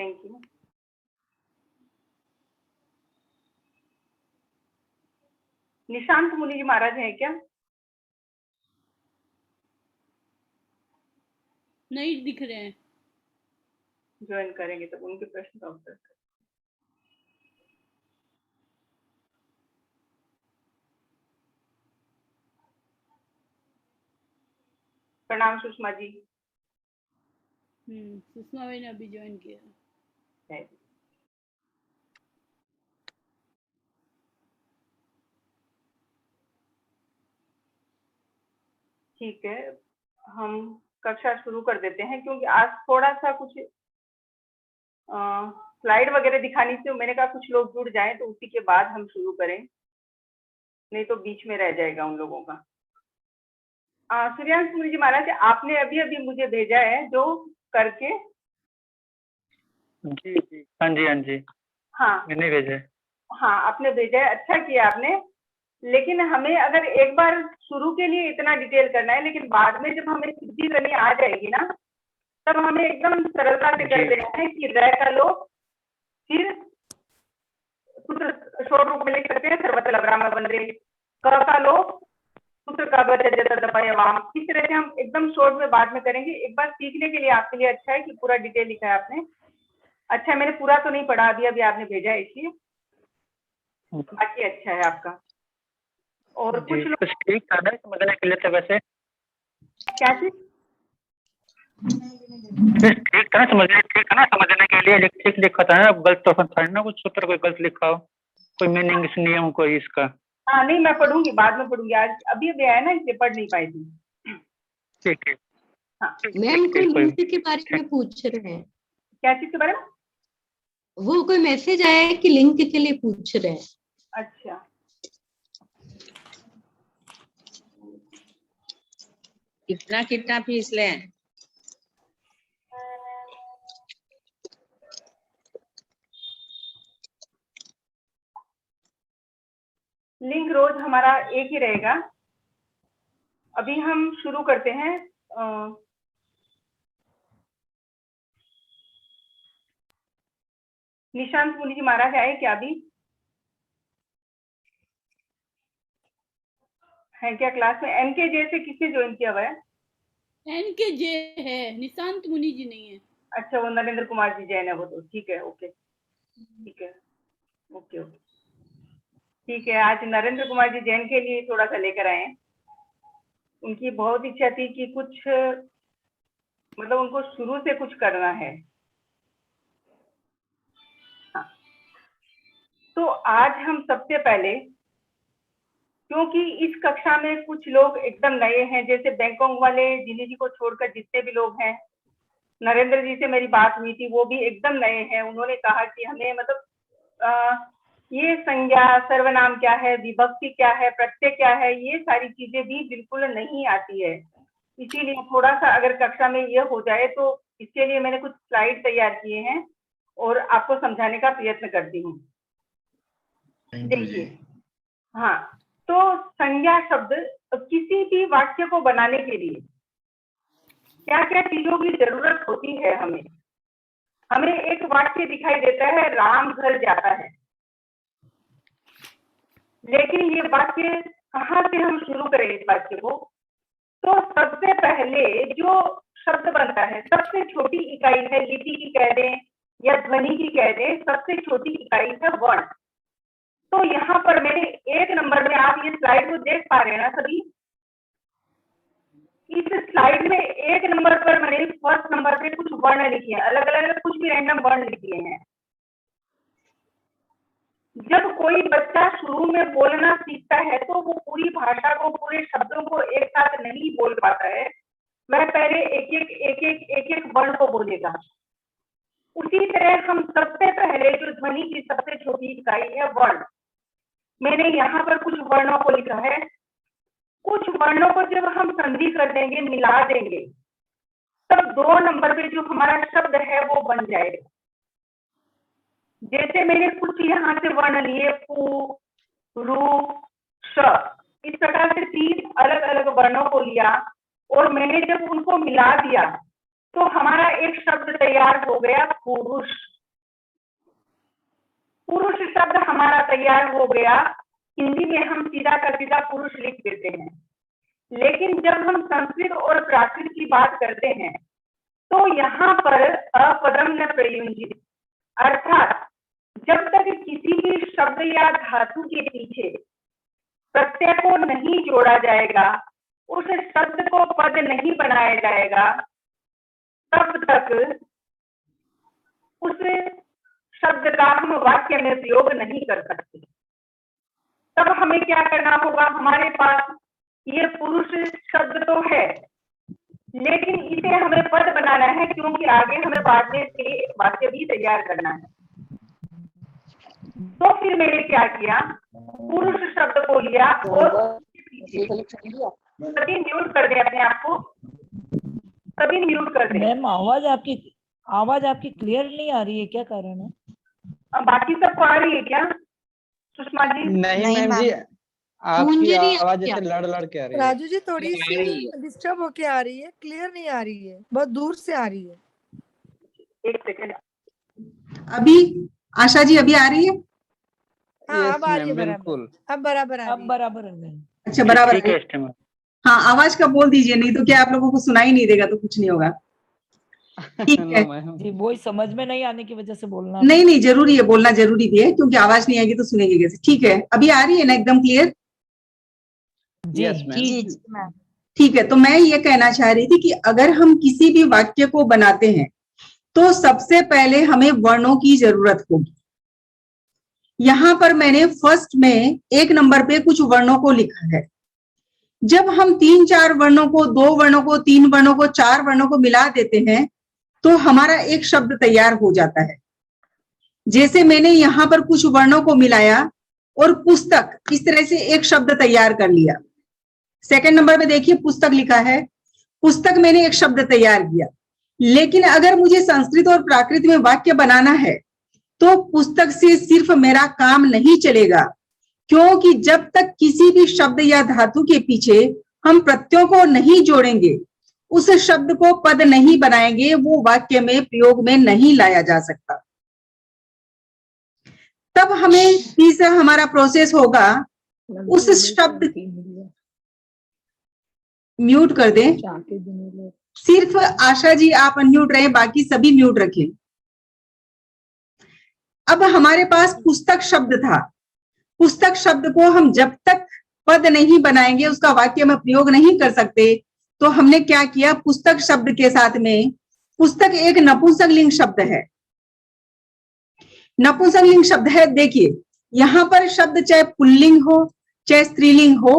Thank you. Nishant मुनि जी महाराज हैं क्या? नहीं दिख रहे हैं। ज्वाइन करेंगे तब उनके प्रश्न का उत्तर करें। प्रणाम सुषमा जी। सुषमा भाई ने अभी ज्वाइन किया है। ठीक है, हम कक्षा शुरू कर देते हैं क्योंकि आज थोड़ा सा कुछ स्लाइड वगैरह दिखानी थी। मैंने कहा कुछ लोग जुड़ जाएं तो उसी के बाद हम शुरू करें, नहीं तो बीच में रह जाएगा उन लोगों का। सूर्यांश मुनि जी महाराज, आपने अभी अभी मुझे भेजा है जो करके। जी जी, हाँ जी हाँ जी, हाँ मैंने भेजा है। हाँ आपने भेजा है, अच्छा किया आपने। लेकिन हमें अगर एक बार शुरू के लिए इतना डिटेल करना है, लेकिन बाद में जब हमें सिद्धि करनी आ जाएगी ना, तब हमें एकदम सरलता से कर देना है कि रह का लो, फिर सूत्र शॉर्ट रूप में लिख सकते हैं सर्वत्र लवराम वंदे, क का लो सूत्र का वाम। इस तरह से हम एकदम शॉर्ट में बाद में करेंगे। एक बार सीखने के लिए आपके लिए अच्छा है कि पूरा डिटेल लिखा है आपने। अच्छा, मैंने पूरा तो नहीं पढ़ा, अभी आपने भेजा है इसलिए, बाकी अच्छा है आपका। और कुछ लोग ठीक था ना समझने के लिए, तो वैसे क्या चीज ठीक था ना समझने के लिए, ठीक लिखा था ना, गलत तो था ना, कुछ सूत्र कोई गलत लिखा हो, कोई मीनिंग इस नियम कोई इसका। हाँ नहीं, मैं पढ़ूंगी, बाद में पढ़ूंगी, आज अभी अभी आया ना इसलिए पढ़ नहीं पाई थी। ठीक है। हाँ मैम कोई लिंक के बारे में पूछ रहे हैं। क्या चीज के बारे में? वो कोई मैसेज आया है कि लिंक के लिए पूछ रहे हैं। अच्छा, कितना फीस लें? लिंक रोज हमारा एक ही रहेगा। अभी हम शुरू करते हैं। निशांत मुनि जी महाराज आए क्या? अभी है क्या क्लास में? एनके जे से किसने ज्वाइन किया हुआ है? एनके जे है, निशांत मुनि जी नहीं है। अच्छा, वो नरेंद्र कुमार जी जैन है वो, तो ठीक है, ओके ठीक है, ओके ओके ठीक है। आज नरेंद्र कुमार जी जैन के लिए थोड़ा सा लेकर आए हैं। उनकी बहुत इच्छा थी कि कुछ, मतलब उनको शुरू से कुछ करना है। हाँ, तो आज हम सबसे पहले, क्योंकि इस कक्षा में कुछ लोग एकदम नए हैं, जैसे बैंकॉक वाले जिनी जी को छोड़कर जितने भी लोग हैं, नरेंद्र जी से मेरी बात हुई थी, वो भी एकदम नए हैं। उन्होंने कहा कि हमें मतलब ये संज्ञा, सर्वनाम क्या है, विभक्ति क्या है, प्रत्यय क्या है, ये सारी चीजें भी बिल्कुल नहीं आती है। इसीलिए थोड़ा सा अगर कक्षा में ये हो जाए तो इसके लिए मैंने कुछ स्लाइड तैयार किए हैं और आपको समझाने का प्रयत्न करती हूँ। देखिए, हाँ, तो संज्ञा शब्द किसी भी वाक्य को बनाने के लिए क्या क्या चीजों की जरूरत होती है? हमें एक वाक्य दिखाई देता है, राम घर जाता है, लेकिन ये वाक्य कहाँ से हम शुरू करें इस वाक्य को? तो सबसे पहले जो शब्द बनता है, सबसे छोटी इकाई है, लिपि की कह दें या ध्वनि की कह दें, सबसे छोटी इकाई है वर्ण। तो यहाँ पर मैंने 1 नंबर में, आप ये स्लाइड को देख पा रहे हैं ना सभी? इस स्लाइड में 1 नंबर पर मैंने फर्स्ट नंबर पे कुछ वर्ण लिखे हैं, अलग अलग कुछ भी रैंडम वर्ण लिखे हैं। जब कोई बच्चा शुरू में बोलना सीखता है तो वो पूरी भाषा को, पूरे शब्दों को एक साथ नहीं बोल पाता है, वह पहले एक एक वर्ण को बोलेगा। उसी तरह हम सबसे पहले जो ध्वनि की सबसे छोटी इकाई है वर्ण, मैंने यहाँ पर कुछ वर्णों को लिखा है। कुछ वर्णों को जब हम संधि कर देंगे, मिला देंगे, तब 2 नंबर पे जो हमारा शब्द है वो बन जाएगा। जैसे मैंने कुछ यहाँ से वर्ण लिए, पु, रु, श, इस प्रकार से 3 अलग अलग वर्णों को लिया और मैंने जब उनको मिला दिया तो हमारा एक शब्द तैयार हो गया, पुरुष। पुरुष शब्द हमारा तैयार हो गया। हिंदी में हम सीधा का सीधा पुरुष लिख देते हैं, लेकिन जब हम संस्कृत और प्राकृत की बात करते हैं तो यहाँ पर अपदम न प्रयुंजित, अर्थात जब तक किसी भी शब्द या धातु के पीछे प्रत्यय को नहीं जोड़ा जाएगा, उस शब्द को पद नहीं बनाया जाएगा, तब तक उस शब्द का हम वाक्य में प्रयोग नहीं कर सकते। तब हमें क्या करना होगा, हमारे पास ये पुरुष शब्द तो है, लेकिन इसे हमें पद बनाना है, क्योंकि आगे हमें बाद में इसके लिए वाक्य भी तैयार करना है। तो फिर मैंने क्या किया, पुरुष शब्द को लिया और सभी म्यूट कर दे अपने आप को, सभी म्यूट कर दे। मैम आवाज आपकी क्लियर नहीं आ रही है, क्या कारण है? बाकी सबको आ रही है क्या सुषमा जी? नहीं मैम जी, आपकी मुझे नहीं आवाज आ ऐसे लड़ के आ रही है। राजू जी थोड़ी सी डिस्टर्ब होके आ रही है, क्लियर नहीं आ रही है, बहुत दूर से आ रही है। एक सेकंड, अभी आशा जी अभी आ रही है? हाँ अब आ रही है, बिल्कुल बराबर, अब बराबर आ अब रही है। बराबर है मैम। अच्छा बराबर ठीक है है। estimate। हाँ आवाज का बोल दीजिए, नहीं तो क्या आप लोगों को सुनाई नहीं देगा तो कुछ नहीं होगा। ठीक है, नो मैम। जी वही समझ में नहीं आने की वजह से बोलना। नहीं नहीं जरूरी है, बोलना जरूरी भी है, क्योंकि आवाज नहीं आएगी तो सुनेंगे कैसे। ठीक है, अभी आ रही है ना एकदम क्लियर? जी यस मैम। ठीक है, तो मैं ये कहना चाह रही थी कि अगर हम किसी भी वाक्य को बनाते हैं तो सबसे पहले हमें वर्णों की जरूरत होगी। यहाँ पर मैंने फर्स्ट में 1 नंबर पे कुछ वर्णों को लिखा है। जब हम 3-4 वर्णों को, 2 वर्णों को, 3 वर्णों को, 4 वर्णों को मिला देते हैं तो हमारा एक शब्द तैयार हो जाता है। जैसे मैंने यहाँ पर कुछ वर्णों को मिलाया और पुस्तक, इस तरह से एक शब्द तैयार कर लिया। सेकंड नंबर पे देखिए पुस्तक लिखा है, पुस्तक मैंने एक शब्द तैयार किया। लेकिन अगर मुझे संस्कृत और प्राकृत में वाक्य बनाना है तो पुस्तक से सिर्फ मेरा काम नहीं चलेगा, क्योंकि जब तक किसी भी शब्द या धातु के पीछे हम प्रत्ययों को नहीं जोड़ेंगे, उस शब्द को पद नहीं बनाएंगे, वो वाक्य में प्रयोग में नहीं लाया जा सकता। तब हमें तीसरा हमारा प्रोसेस होगा, उस शब्द, म्यूट कर दें, सिर्फ आशा जी आप अनम्यूट रहे, बाकी सभी म्यूट रखें। अब हमारे पास पुस्तक शब्द था, पुस्तक शब्द को हम जब तक पद नहीं बनाएंगे उसका वाक्य में प्रयोग नहीं कर सकते, तो हमने क्या किया, पुस्तक शब्द के साथ में, पुस्तक एक नपुंसकलिंग शब्द है, नपुंसकलिंग शब्द है। देखिए यहाँ पर शब्द चाहे पुल्लिंग हो, चाहे स्त्रीलिंग हो,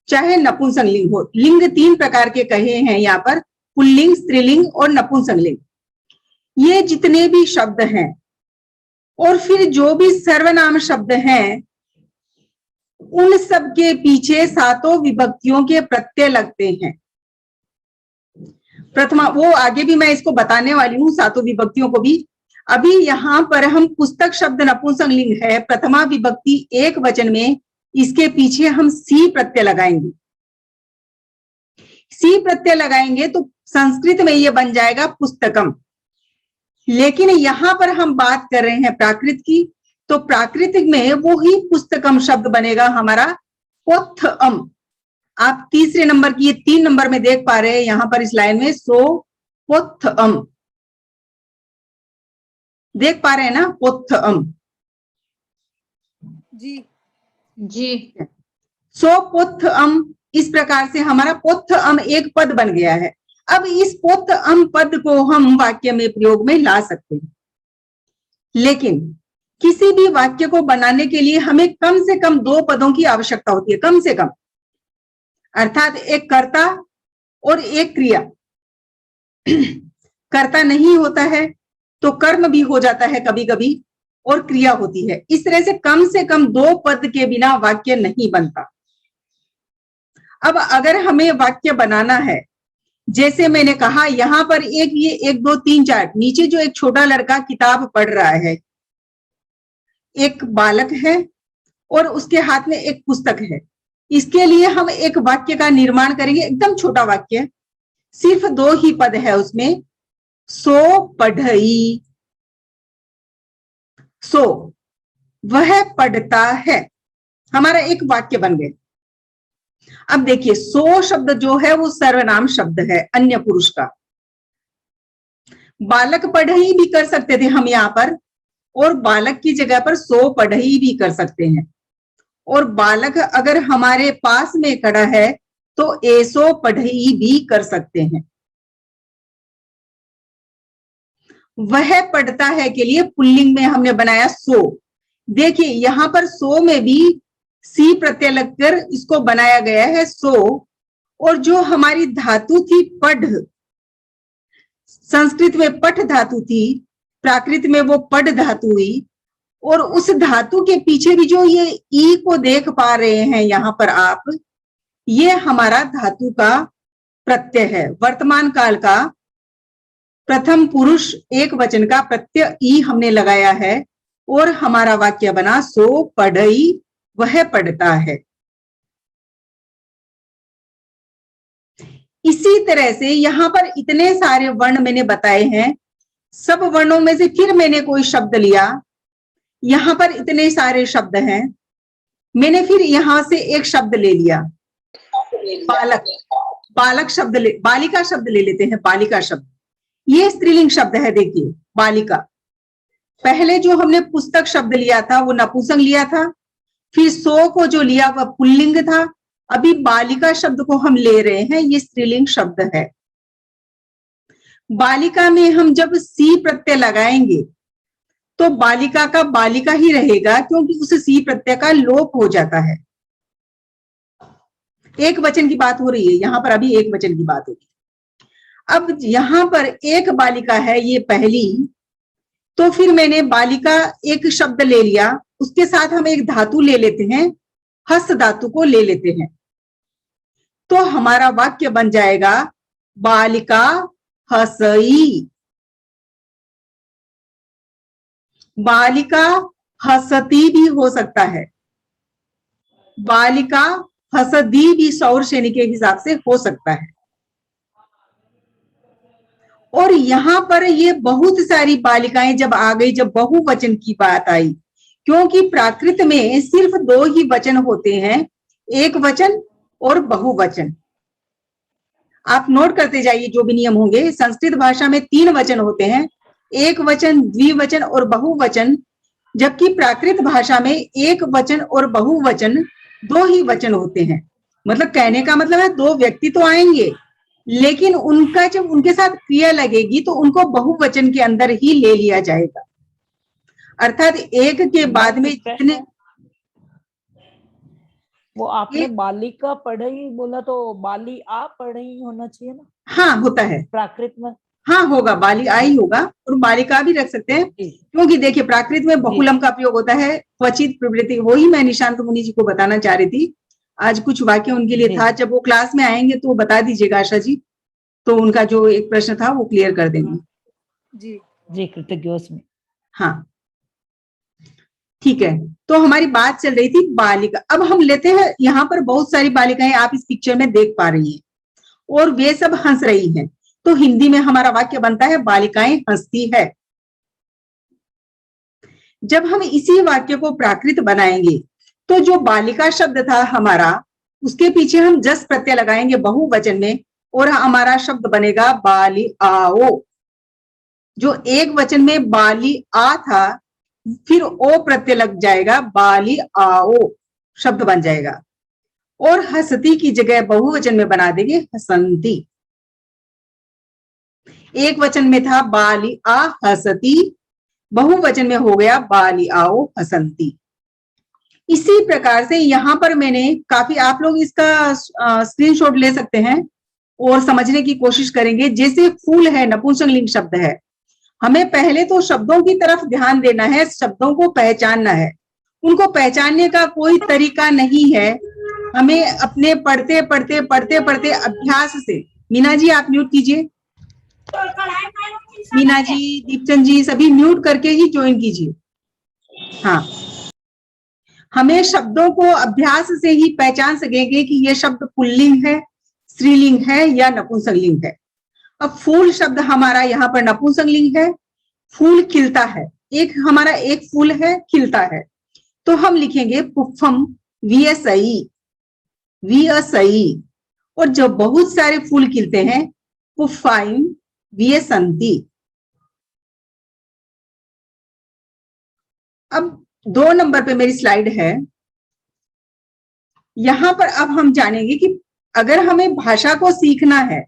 चाहे नपुंसकलिंग हो, लिंग 3 प्रकार के कहे हैं यहाँ पर, पुल्लिंग, स्त्रीलिंग और नपुंसकलिंग। ये जितने भी शब्द हैं और फिर जो भी सर्वनाम शब्द हैं, उन सब के पीछे 7 विभक्तियों के प्रत्यय लगते हैं। प्रथमा, वो आगे भी मैं इसको बताने वाली हूँ 7 विभक्तियों को भी। अभी यहाँ पर हम पुस्तक शब्द नपुंसकलिंग है, प्रथमा विभक्ति एक वचन में, इसके पीछे हम सी प्रत्यय लगाएंगे। सी प्रत्यय लगाएंगे तो संस्कृत में ये बन जाएगा पुस्तकम। लेकिन यहाँ पर हम बात कर रहे हैं प्राकृत की, तो प्राकृतिक में वो ही पुस्तकम शब्द बनेगा हमारा पोथअम। आप तीसरे नंबर की, ये 3 नंबर में देख पा रहे हैं यहाँ पर इस लाइन में, सो पोथअम देख पा रहे हैं ना, पोथअम जी जी। सो पोथअम, इस प्रकार से हमारा पोथअम एक पद बन गया है। अब इस पोथअम पद को हम वाक्य में प्रयोग में ला सकते हैं, लेकिन किसी भी वाक्य को बनाने के लिए हमें कम से कम 2 पदों की आवश्यकता होती है, कम से कम, अर्थात एक कर्ता और एक क्रिया। कर्ता नहीं होता है तो कर्म भी हो जाता है कभी कभी, और क्रिया होती है। इस तरह से कम 2 पद के बिना वाक्य नहीं बनता। अब अगर हमें वाक्य बनाना है, जैसे मैंने कहा यहाँ पर ये 1 2 3 4, नीचे जो एक छोटा लड़का किताब पढ़ रहा है, एक बालक है और उसके हाथ में एक पुस्तक है, इसके लिए हम एक वाक्य का निर्माण करेंगे, एकदम छोटा वाक्य, सिर्फ 2 ही पद है उसमें, सो पढ़ई। सो वह पढ़ता है, हमारा एक वाक्य बन गया। अब देखिए सो शब्द जो है वो सर्वनाम शब्द है अन्य पुरुष का। बालक पढ़ई भी कर सकते थे हम यहाँ पर, और बालक की जगह पर सो पढ़ई भी कर सकते हैं। और बालक अगर हमारे पास में खड़ा है तो ऐसो पढ़ई भी कर सकते हैं। वह पढ़ता है के लिए पुल्लिंग में हमने बनाया सो। देखिए यहां पर सो में भी सी प्रत्यय लगकर इसको बनाया गया है सो। और जो हमारी धातु थी पढ़, संस्कृत में पठ धातु थी, प्राकृत में वो पढ़ धातु हुई। और उस धातु के पीछे भी जो ये ई को देख पा रहे हैं यहाँ पर आप, ये हमारा धातु का प्रत्यय है। वर्तमान काल का प्रथम पुरुष एक वचन का प्रत्यय ई हमने लगाया है और हमारा वाक्य बना सो पढ़ई, वह पढ़ता है। इसी तरह से यहाँ पर इतने सारे वर्ण मैंने बताए हैं, सब वर्णों में से फिर मैंने कोई शब्द लिया। यहाँ पर इतने सारे शब्द हैं, मैंने फिर यहां से एक शब्द ले लिया बालक। बालक शब्द बालिका शब्द ले लेते हैं। बालिका शब्द ये स्त्रीलिंग शब्द है। देखिए बालिका, पहले जो हमने पुस्तक शब्द लिया था वो नपुंसक लिया था, फिर सो को जो लिया वह पुल्लिंग था, अभी बालिका शब्द को हम ले रहे हैं, ये स्त्रीलिंग शब्द है। बालिका में हम जब सी प्रत्यय लगाएंगे तो बालिका का बालिका ही रहेगा, क्योंकि उस सी प्रत्यय का लोप हो जाता है। एक वचन की बात हो रही है यहाँ पर, अभी एक वचन की बात होगी। अब यहाँ पर एक बालिका है ये पहली, तो फिर मैंने बालिका एक शब्द ले लिया, उसके साथ हम एक धातु ले लेते हैं, हस धातु को ले लेते हैं, तो हमारा वाक्य बन जाएगा बालिका हसई। बालिका हसती भी हो सकता है, बालिका हसदी भी सौर श्रेणी के हिसाब से हो सकता है। और यहां पर ये बहुत सारी बालिकाएं जब आ गई, जब बहुवचन की बात आई, क्योंकि प्राकृत में सिर्फ दो ही वचन होते हैं, एक वचन और बहुवचन। आप नोट करते जाइए जो भी नियम होंगे। संस्कृत भाषा में 3 वचन होते हैं, एक वचन, द्विवचन और बहुवचन, जबकि प्राकृत भाषा में एक वचन और बहुवचन 2 ही वचन होते हैं। मतलब कहने का मतलब है 2 व्यक्ति तो आएंगे, लेकिन उनका जब उनके साथ क्रिया लगेगी तो उनको बहुवचन के अंदर ही ले लिया जाएगा। अर्थात एक के बाद में जितने, वो आपने बालिका पढ़ई बोला तो बाली आ पढ़ई होना चाहिए ना? हाँ होता है प्राकृत में। हाँ होगा, बाली आई होगा, और बालिका भी रख सकते हैं, क्योंकि देखिए प्राकृत में बहुलम का प्रयोग होता है, क्वचित प्रवृत्ति। वही मैं निशांत मुनि जी को बताना चाह रही थी। आज कुछ वाक्य उनके लिए था, जब वो क्लास में आएंगे तो बता दीजिएगा आशा जी, तो उनका जो एक प्रश्न था वो क्लियर कर देंगे। जी जी कृतज्ञ। हाँ ठीक है, तो हमारी बात चल रही थी बालिका। अब हम लेते हैं, यहाँ पर बहुत सारी बालिकाएं आप इस पिक्चर में देख पा रही हैं और वे सब हंस रही हैं, तो हिंदी में हमारा वाक्य बनता है बालिकाएं हंसती है। जब हम इसी वाक्य को प्राकृत बनाएंगे तो जो बालिका शब्द था हमारा, उसके पीछे हम जस प्रत्यय लगाएंगे बहुवचन में, और हमारा शब्द बनेगा बाली आओ। जो एक वचन में बाली आ था, फिर ओ प्रत्यय लग जाएगा, बाली आओ शब्द बन जाएगा। और हसती की जगह बहुवचन में बना देंगे हसंती। एक वचन में था बाली आ हसती, बहुवचन में हो गया बाली आओ हसंती। इसी प्रकार से यहाँ पर मैंने काफी, आप लोग इसका स्क्रीनशॉट ले सकते हैं और समझने की कोशिश करेंगे। जैसे फूल है, नपुंसक लिंग शब्द है, हमें पहले तो शब्दों की तरफ ध्यान देना है, शब्दों को पहचानना है। उनको पहचानने का कोई तरीका नहीं है, हमें अपने पढ़ते पढ़ते पढ़ते पढ़ते अभ्यास से। मीना जी आप म्यूट कीजिए, मीना जी, दीपचंद जी सभी म्यूट करके ही ज्वाइन कीजिए। हाँ, हमें शब्दों को अभ्यास से ही पहचान सकेंगे कि ये शब्द पुल्लिंग है, स्त्रीलिंग है या नपुंसक लिंग है। अब फूल शब्द हमारा यहाँ पर नपुंसक लिंग है, फूल खिलता है, एक हमारा एक फूल है, खिलता है, तो हम लिखेंगे पुष्पम वियसई, वियसई। और जब बहुत सारे फूल खिलते हैं, पुष्पाइन वियसंती। अब 2 नंबर पे मेरी स्लाइड है। यहां पर अब हम जानेंगे कि अगर हमें भाषा को सीखना है,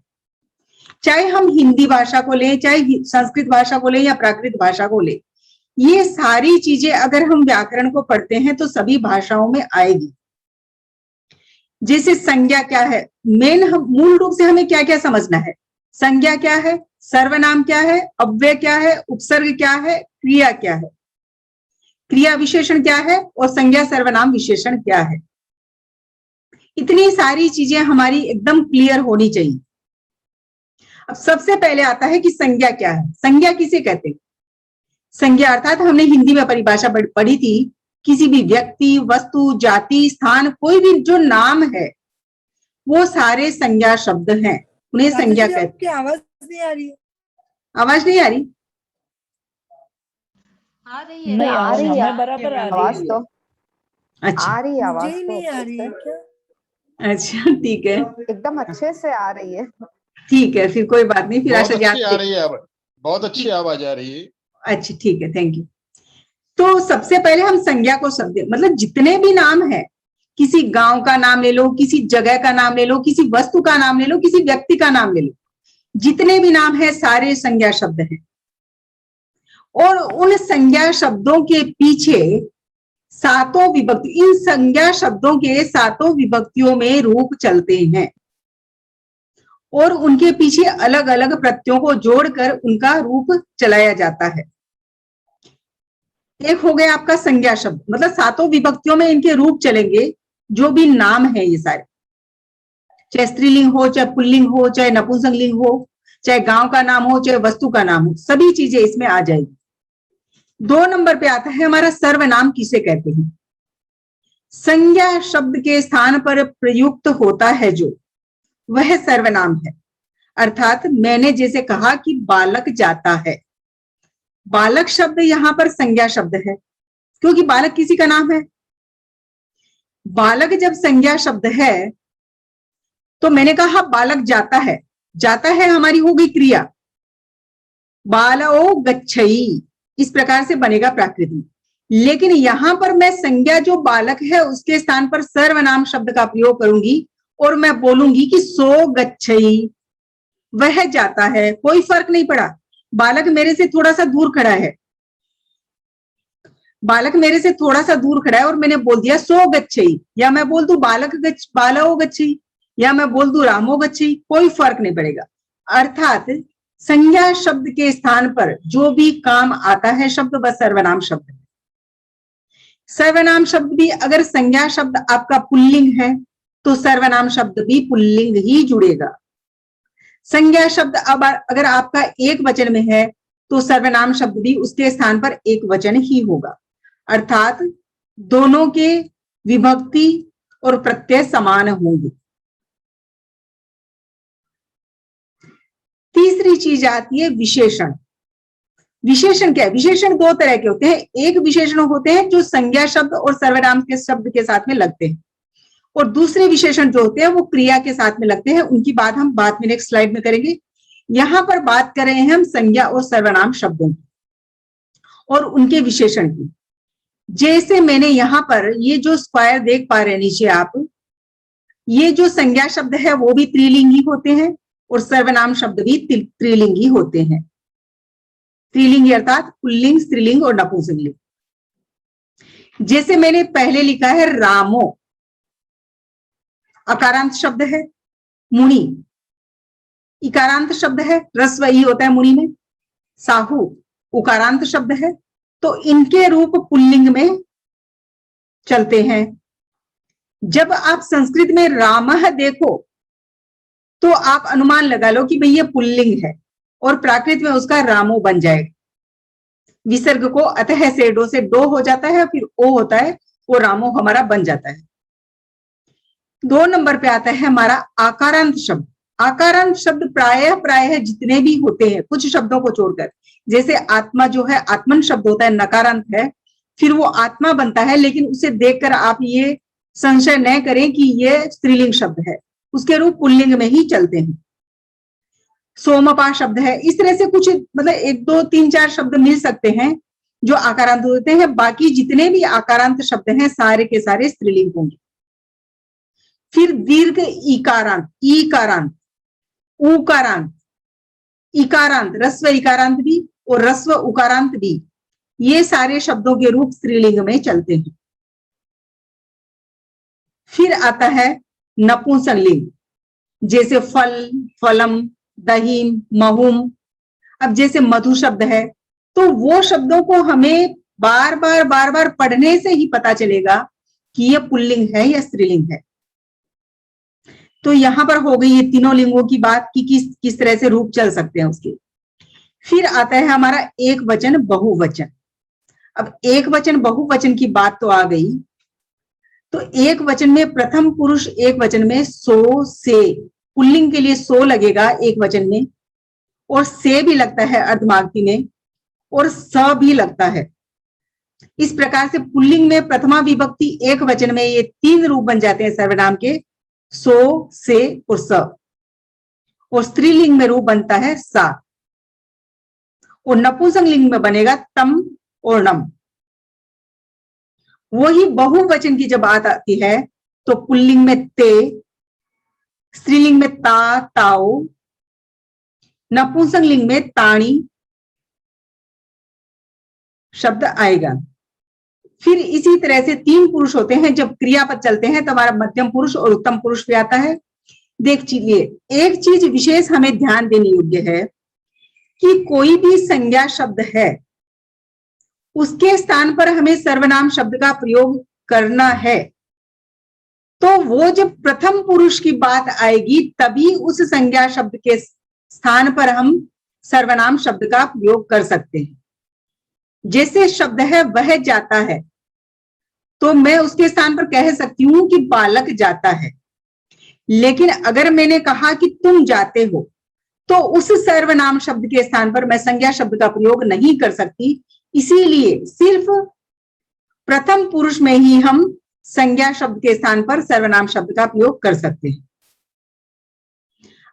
चाहे हम हिंदी भाषा को लें, चाहे संस्कृत भाषा को लें या प्राकृत भाषा को लें, ये सारी चीजें अगर हम व्याकरण को पढ़ते हैं तो सभी भाषाओं में आएगी। जैसे संज्ञा क्या है, मूल रूप से हमें क्या क्या समझना है। संज्ञा क्या है, सर्वनाम क्या है, अव्यय क्या है, उपसर्ग क्या है, क्रिया क्या है, क्रिया विशेषण क्या है और संज्ञा सर्वनाम विशेषण क्या है। इतनी सारी चीजें हमारी एकदम क्लियर होनी चाहिए। अब सबसे पहले आता है कि संज्ञा क्या है। संज्ञा किसे कहते हैं? संज्ञा अर्थात हमने हिंदी में परिभाषा पढ़ी थी, किसी भी व्यक्ति, वस्तु, जाति, स्थान, कोई भी जो नाम है वो सारे संज्ञा शब्द हैं, उन्हें संज्ञा कहते हैं। आवाज नहीं आ रही है? आवाज नहीं आ रही? आ रही है। नहीं, आ रही है हमें बराबर आ आवाज रही तो है। अच्छा आ रही है, आवाज मुझे ही तो नहीं आ रही है क्या? अच्छा, ठीक है, एकदम अच्छे से आ रही है। ठीक है, फिर कोई बात नहीं, फिर बहुत आशा अच्छी आ रही है, बहुत अच्छी आवाज आ रही है। अच्छा, ठीक है, थैंक यू। तो सबसे पहले हम संज्ञा को शब्द, मतलब जितने भी नाम है, किसी गांव का नाम ले लो, किसी जगह का नाम ले लो, किसी वस्तु का नाम ले लो, किसी व्यक्ति का नाम ले लो, जितने भी नाम है सारे संज्ञा शब्द हैं। और उन संज्ञा शब्दों के पीछे सातों विभक्ति, इन संज्ञा शब्दों के सातों विभक्तियों में रूप चलते हैं और उनके पीछे अलग अलग प्रत्ययों को जोड़कर उनका रूप चलाया जाता है। एक हो गया आपका संज्ञा शब्द, मतलब सातों विभक्तियों में इनके रूप चलेंगे। जो भी नाम है ये सारे, चाहे स्त्रीलिंग हो, चाहे पुल्लिंग हो, चाहे नपुंसकलिंग हो, चाहे गांव का नाम हो, चाहे वस्तु का नाम हो, सभी चीजें इसमें आ जाएगी। 2 नंबर पे आता है हमारा सर्वनाम किसे कहते हैं। संज्ञा शब्द के स्थान पर प्रयुक्त होता है जो, वह सर्वनाम है। अर्थात मैंने जैसे कहा कि बालक जाता है, बालक शब्द यहां पर संज्ञा शब्द है क्योंकि बालक किसी का नाम है। बालक जब संज्ञा शब्द है तो मैंने कहा बालक जाता है, जाता है हमारी हो गई क्रिया, बालो गच्छई, इस प्रकार से बनेगा प्राकृत में। लेकिन यहां पर मैं संज्ञा जो बालक है उसके स्थान पर सर्वनाम शब्द का प्रयोग करूंगी और मैं बोलूंगी कि सो गच्छई, वह जाता है। कोई फर्क नहीं पड़ा, बालक मेरे से थोड़ा सा दूर खड़ा है, बालक मेरे से थोड़ा सा दूर खड़ा है और मैंने बोल दिया सो गच्छई, या मैं बोल दूं बालो गच्छई, या मैं बोल दूं रामो गच्छई, कोई फर्क नहीं पड़ेगा। अर्थात संज्ञा शब्द के स्थान पर जो भी काम आता है शब्द वह सर्वनाम शब्द है। सर्वनाम शब्द भी अगर संज्ञा शब्द आपका पुल्लिंग है तो सर्वनाम शब्द भी पुल्लिंग ही जुड़ेगा। संज्ञा शब्द अब अगर आपका एक वचन में है तो सर्वनाम शब्द भी उसके स्थान पर एक वचन ही होगा। अर्थात दोनों के विभक्ति और प्रत्यय समान होंगे। तीसरी चीज आती है विशेषण। विशेषण क्या है? विशेषण 2 तरह के होते हैं। एक विशेषण होते हैं जो संज्ञा शब्द और सर्वनाम के शब्द के साथ में लगते हैं, और दूसरे विशेषण जो होते हैं वो क्रिया के साथ में लगते हैं। उनकी बात हम बाद में नेक्स्ट स्लाइड में करेंगे। यहां पर बात कर रहे हैं हम संज्ञा और सर्वनाम शब्दों की और उनके विशेषण की। जैसे मैंने यहां पर ये जो स्क्वायर देख पा रहे हैं नीचे आप, ये जो संज्ञा शब्द है वो भी त्रिलिंगी होते हैं और सर्वनाम शब्द भी त्रिलिंगी होते हैं। त्रिलिंगी अर्थात पुल्लिंग, स्त्रीलिंग और नपुंसकलिंग। जैसे मैंने पहले लिखा है रामो, अकारांत शब्द है। मुनि इकारांत शब्द है, रस्व ई होता है मुनि में। साहू उकारांत शब्द है, तो इनके रूप पुल्लिंग में चलते हैं। जब आप संस्कृत में रामः देखो तो आप अनुमान लगा लो कि भाई ये पुल्लिंग है और प्राकृत में उसका रामो बन जाएगा। विसर्ग को अतः से डो से डो हो जाता है, फिर ओ होता है, वो रामो हमारा बन जाता है। 2 नंबर पे आता है हमारा आकारांत शब्द। आकारांत शब्द प्रायः जितने भी होते हैं, कुछ शब्दों को छोड़कर, जैसे आत्मा जो है आत्मन शब्द होता है, नकारांत है, फिर वो आत्मा बनता है, लेकिन उसे देखकर आप ये संशय न करें कि ये स्त्रीलिंग शब्द है, उसके रूप पुल्लिंग में ही चलते हैं। सोमपा शब्द है, इस तरह से कुछ मतलब 1 2 3 4 शब्द मिल सकते हैं जो आकारांत होते हैं। बाकी जितने भी आकारांत शब्द हैं सारे के सारे स्त्रीलिंग होंगे। फिर दीर्घ इकारांत, ईकारांत, उकारांत, इकारांत, रस्व इकारांत भी और रस्व उकारांत भी, ये सारे शब्दों के रूप स्त्रीलिंग में चलते हैं। फिर आता है नपुंसकलिंग, जैसे फल, फलम, दहीम, महुम। अब जैसे मधु शब्द है तो वो शब्दों को हमें बार बार पढ़ने से ही पता चलेगा कि ये पुल्लिंग है या स्त्रीलिंग है। तो यहां पर हो गई ये तीनों लिंगों की बात कि किस तरह से रूप चल सकते हैं उसके। फिर आता है हमारा एक वचन बहुवचन। अब एक वचन बहुवचन की बात तो आ गई, तो एक वचन में प्रथम पुरुष एक वचन में सो, से, पुल्लिंग के लिए सो लगेगा एक वचन में, और से भी लगता है अर्धमागधी में, और स भी लगता है। इस प्रकार से पुल्लिंग में प्रथमा विभक्ति एक वचन में ये 3 रूप बन जाते हैं सर्वनाम के, सो, से और स। और स्त्रीलिंग में रूप बनता है सा, और नपुंसक लिंग में बनेगा तम और नम। वही बहुवचन की जब बात आती है तो पुल्लिंग में ते, स्त्रीलिंग में ता, ताओ, नपुंसक लिंग में ताणी शब्द आएगा। फिर इसी तरह से 3 पुरुष होते हैं, जब क्रियापद चलते हैं तो हमारा मध्यम पुरुष और उत्तम पुरुष भी आता है। देखिए, एक चीज विशेष हमें ध्यान देने योग्य है कि कोई भी संज्ञा शब्द है उसके स्थान पर हमें सर्वनाम शब्द का प्रयोग करना है, तो वो जब प्रथम पुरुष की बात आएगी तभी उस संज्ञा शब्द के स्थान पर हम सर्वनाम शब्द का प्रयोग कर सकते हैं। जैसे शब्द है वह जाता है, तो मैं उसके स्थान पर कह सकती हूं कि बालक जाता है। लेकिन अगर मैंने कहा कि तुम जाते हो, तो उस सर्वनाम शब्द के स्थान पर मैं संज्ञा शब्द का प्रयोग नहीं कर सकती। इसीलिए सिर्फ प्रथम पुरुष में ही हम संज्ञा शब्द के स्थान पर सर्वनाम शब्द का प्रयोग कर सकते हैं।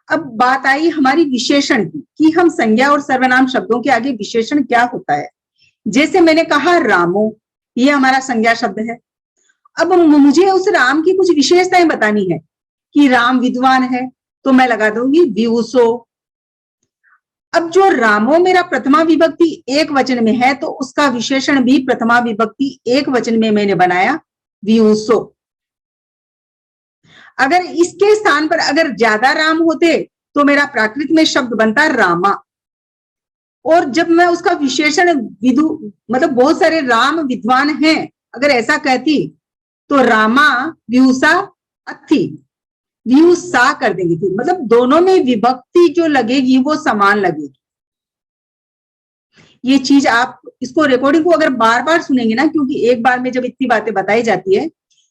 अब बात आई हमारी विशेषण की कि हम संज्ञा और सर्वनाम शब्दों के आगे विशेषण क्या होता है। जैसे मैंने कहा रामो, ये हमारा संज्ञा शब्द है। अब मुझे उस राम की कुछ विशेषताएं बतानी है कि राम विद्वान है, तो मैं लगा दूंगी विवुसो। अब जो रामो मेरा प्रथमा विभक्ति एक वचन में है, तो उसका विशेषण भी प्रथमा विभक्ति एक वचन में मैंने बनाया विवुसो। अगर इसके स्थान पर अगर ज्यादा राम होते तो मेरा प्राकृत में शब्द बनता रामा। और जब मैं उसका विशेषण विदु मतलब बहुत सारे राम विद्वान हैं अगर ऐसा कहती तो रामा व्यूसा अथी, व्यूसा कर देंगे। फिर मतलब दोनों में विभक्ति जो लगेगी वो समान लगेगी। ये चीज आप इसको रिकॉर्डिंग को अगर बार बार सुनेंगे ना, क्योंकि एक बार में जब इतनी बातें बताई जाती है,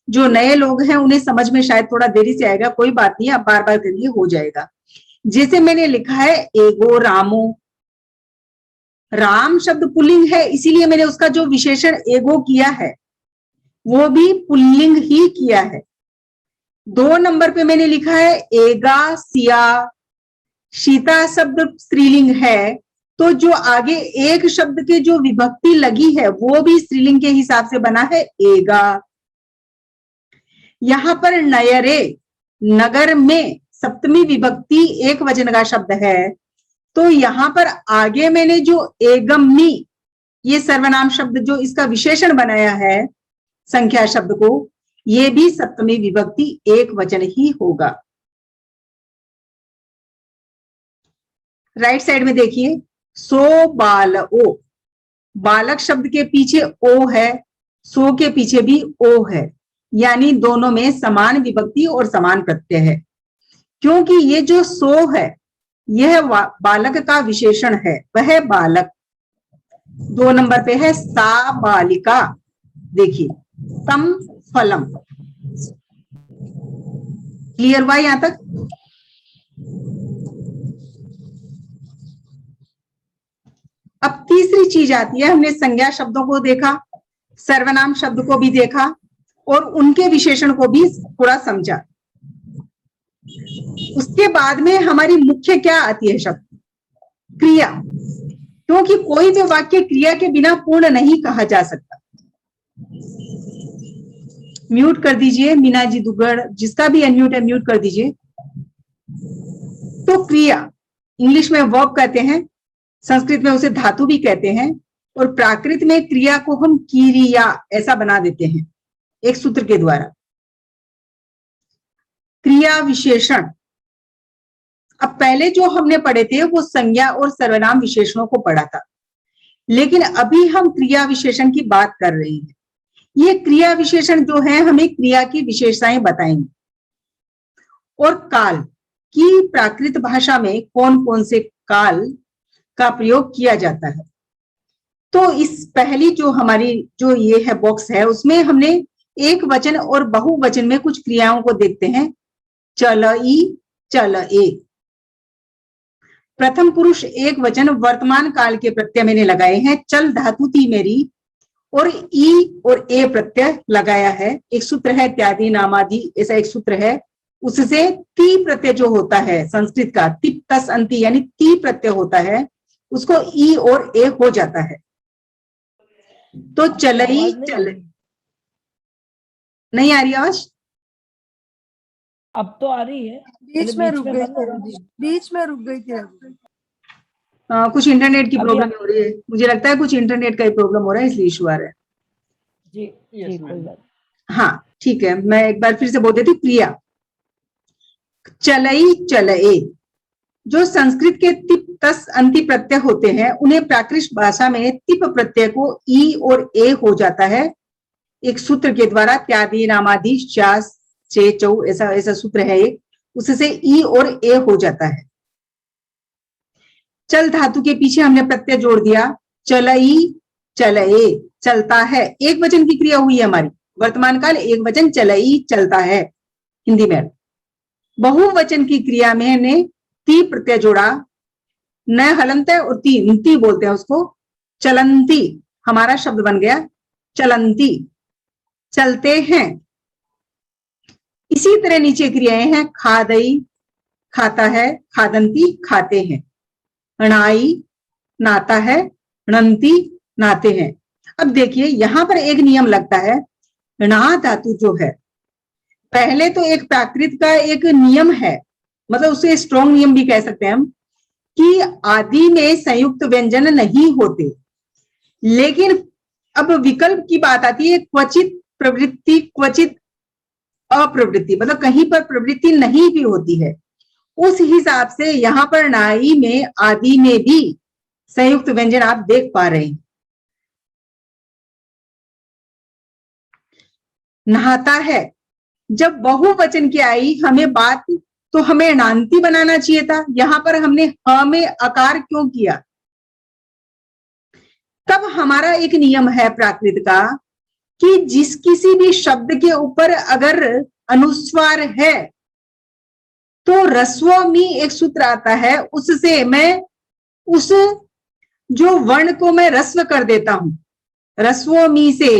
जो नए लोग हैं उन्हें समझ में शायद थोड़ा देरी से आएगा, कोई बात नहीं, आप बार बार करिए हो जाएगा। जैसे मैंने लिखा है एगो रामो, राम शब्द पुल्लिंग है, इसीलिए मैंने उसका जो विशेषण एगो किया है वो भी पुल्लिंग ही किया है। 2 नंबर पे मैंने लिखा है एगा सिया, सीता शब्द स्त्रीलिंग है, तो जो आगे एक शब्द के जो विभक्ति लगी है वो भी स्त्रीलिंग के हिसाब से बना है एगा। यहां पर नयरे, नगर में सप्तमी विभक्ति एक वचन का शब्द है, तो यहां पर आगे मैंने जो एगम्मी ये सर्वनाम शब्द जो इसका विशेषण बनाया है संख्या शब्द को, ये भी सप्तमी विभक्ति एक वचन ही होगा। राइट साइड में देखिए सो बाल ओ, बालक शब्द के पीछे ओ है, सो के पीछे भी ओ है, यानी दोनों में समान विभक्ति और समान प्रत्यय है। क्योंकि ये जो सो है यह बालक का विशेषण है, वह बालक। 2 नंबर पे है सा बालिका, देखिए तम फलम। क्लियर हुआ यहां तक? अब तीसरी चीज आती है, हमने संज्ञा शब्दों को देखा, सर्वनाम शब्द को भी देखा और उनके विशेषण को भी थोड़ा समझा। उसके बाद में हमारी मुख्य क्या आती है शब्द? क्रिया, क्योंकि कोई भी वाक्य क्रिया के बिना पूर्ण नहीं कहा जा सकता। म्यूट कर दीजिए मीना जी दुगड़, जिसका भी अनम्यूट है म्यूट कर दीजिए। तो क्रिया इंग्लिश में वर्ब कहते हैं, संस्कृत में उसे धातु भी कहते हैं, और प्राकृत में क्रिया को हम किरिया ऐसा बना देते हैं एक सूत्र के द्वारा। क्रिया विशेषण, अब पहले जो हमने पढ़े थे वो संज्ञा और सर्वनाम विशेषणों को पढ़ा था, लेकिन अभी हम क्रिया विशेषण की बात कर रहे हैं। ये क्रिया विशेषण जो है हमें क्रिया की विशेषताएं बताएंगे। और काल की प्राकृत भाषा में कौन कौन से काल का प्रयोग किया जाता है। तो इस पहली जो हमारी जो ये है बॉक्स है, उसमें हमने एक वचन और बहुवचन में कुछ क्रियाओं को देखते हैं। चलई चलए, प्रथम पुरुष एक वचन वर्तमान काल के प्रत्यय मैंने लगाए हैं। चल धातु थी मेरी और ई और ए प्रत्यय लगाया है। एक सूत्र है इत्यादि नामादि, ऐसा एक सूत्र है, उससे ती प्रत्यय जो होता है संस्कृत का तिप तस अंति यानी ती प्रत्यय होता है, उसको ई और ए हो जाता है। तो चलई चल, नहीं आ रही आवाज? अब तो आ रही है, बीच में रुक गई बंद हो थी, बीच में रुक गई थी। कुछ इंटरनेट की अभी प्रॉब्लम हो रही है, मुझे लगता है कुछ इंटरनेट का ही प्रॉब्लम हो रहा है, इसलिए इशू आ रहा है। जी जी कोई बात। हाँ ठीक है, मैं एक बार फिर से बोल देती हूँ। क्रिया चलई चलए, जो संस्कृत के तिप तस अंति प्रत्यय होते हैं, उन्हें प्राकृत भाषा में तिप प्रत्यय को ई और ए हो जाता है एक सूत्र के द्वारा। त्यादि नामादि चास चे चौ ऐसा सूत्र है एक, उससे ई और ए हो जाता है। चल धातु के पीछे हमने प्रत्यय जोड़ दिया। चलई चलए, चलता है, एक वचन की क्रिया हुई है हमारी, वर्तमान काल एक वचन चलई चलता है हिंदी में। बहुवचन की क्रिया में ने ती प्रत्यय जोड़ा, न हलंत है और ती बोलते हैं उसको। चलंती हमारा शब्द बन गया चलंती, चलते हैं। इसी तरह नीचे क्रियाएं हैं। खादई खाता है, खादंती खाते हैं। णाई नाता है, णंती नाते हैं। अब देखिए यहां पर एक नियम लगता है। णा धातु जो है, पहले तो एक प्राकृत का एक नियम है, मतलब उसे स्ट्रॉन्ग नियम भी कह सकते हैं हम, कि आदि में संयुक्त व्यंजन नहीं होते। लेकिन अब विकल्प की बात आती है, क्वचित प्रवृत्ति क्वचित अप्रवृत्ति, मतलब कहीं पर प्रवृत्ति नहीं भी होती है। उस हिसाब से यहां पर नाई में आदि में भी संयुक्त व्यंजन आप देख पा रहे हैं। नहाता है, जब बहुवचन की आई हमें बात, तो हमें नांति बनाना चाहिए था, यहां पर हमने ह में अकार क्यों किया? तब हमारा एक नियम है प्राकृत का कि जिस किसी भी शब्द के ऊपर अगर अनुस्वार है तो रस्व मी एक सूत्र आता है, उससे मैं उस जो वर्ण को मैं रस्व कर देता हूं। रस्व मी से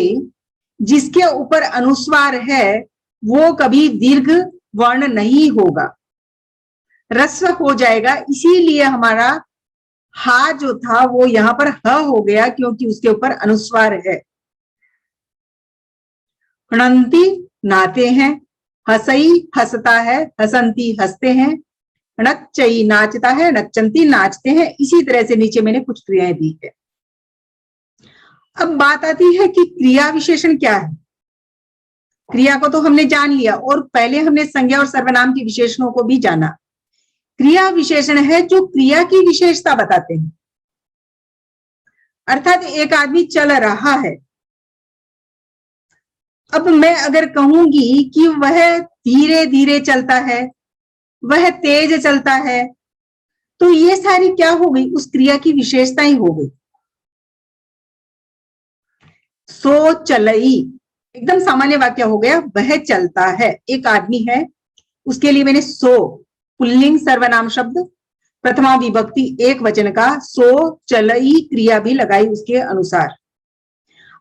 जिसके ऊपर अनुस्वार है वो कभी दीर्घ वर्ण नहीं होगा, रस्व हो जाएगा। इसीलिए हमारा हा जो था वो यहां पर ह हो गया, क्योंकि उसके ऊपर अनुस्वार है। णंती नाते हैं, हसई हंसता है, हसंती हंसते हैं, नच्चई नाचता है, नच्चंती नाचते हैं। इसी तरह से नीचे मैंने कुछ क्रियाएं दी है। अब बात आती है कि क्रिया विशेषण क्या है। क्रिया को तो हमने जान लिया, और पहले हमने संज्ञा और सर्वनाम के विशेषणों को भी जाना। क्रिया विशेषण है जो क्रिया की विशेषता बताते हैं। अर्थात एक आदमी चल रहा है, अब मैं अगर कहूंगी कि वह धीरे धीरे चलता है, वह तेज चलता है, तो ये सारी क्या हो गई? उस क्रिया की विशेषता ही हो गई। सो चलई एकदम सामान्य वाक्य हो गया, वह चलता है। एक आदमी है, उसके लिए मैंने सो पुल्लिंग सर्वनाम शब्द प्रथमा विभक्ति एक वचन का सो चलई क्रिया भी लगाई उसके अनुसार।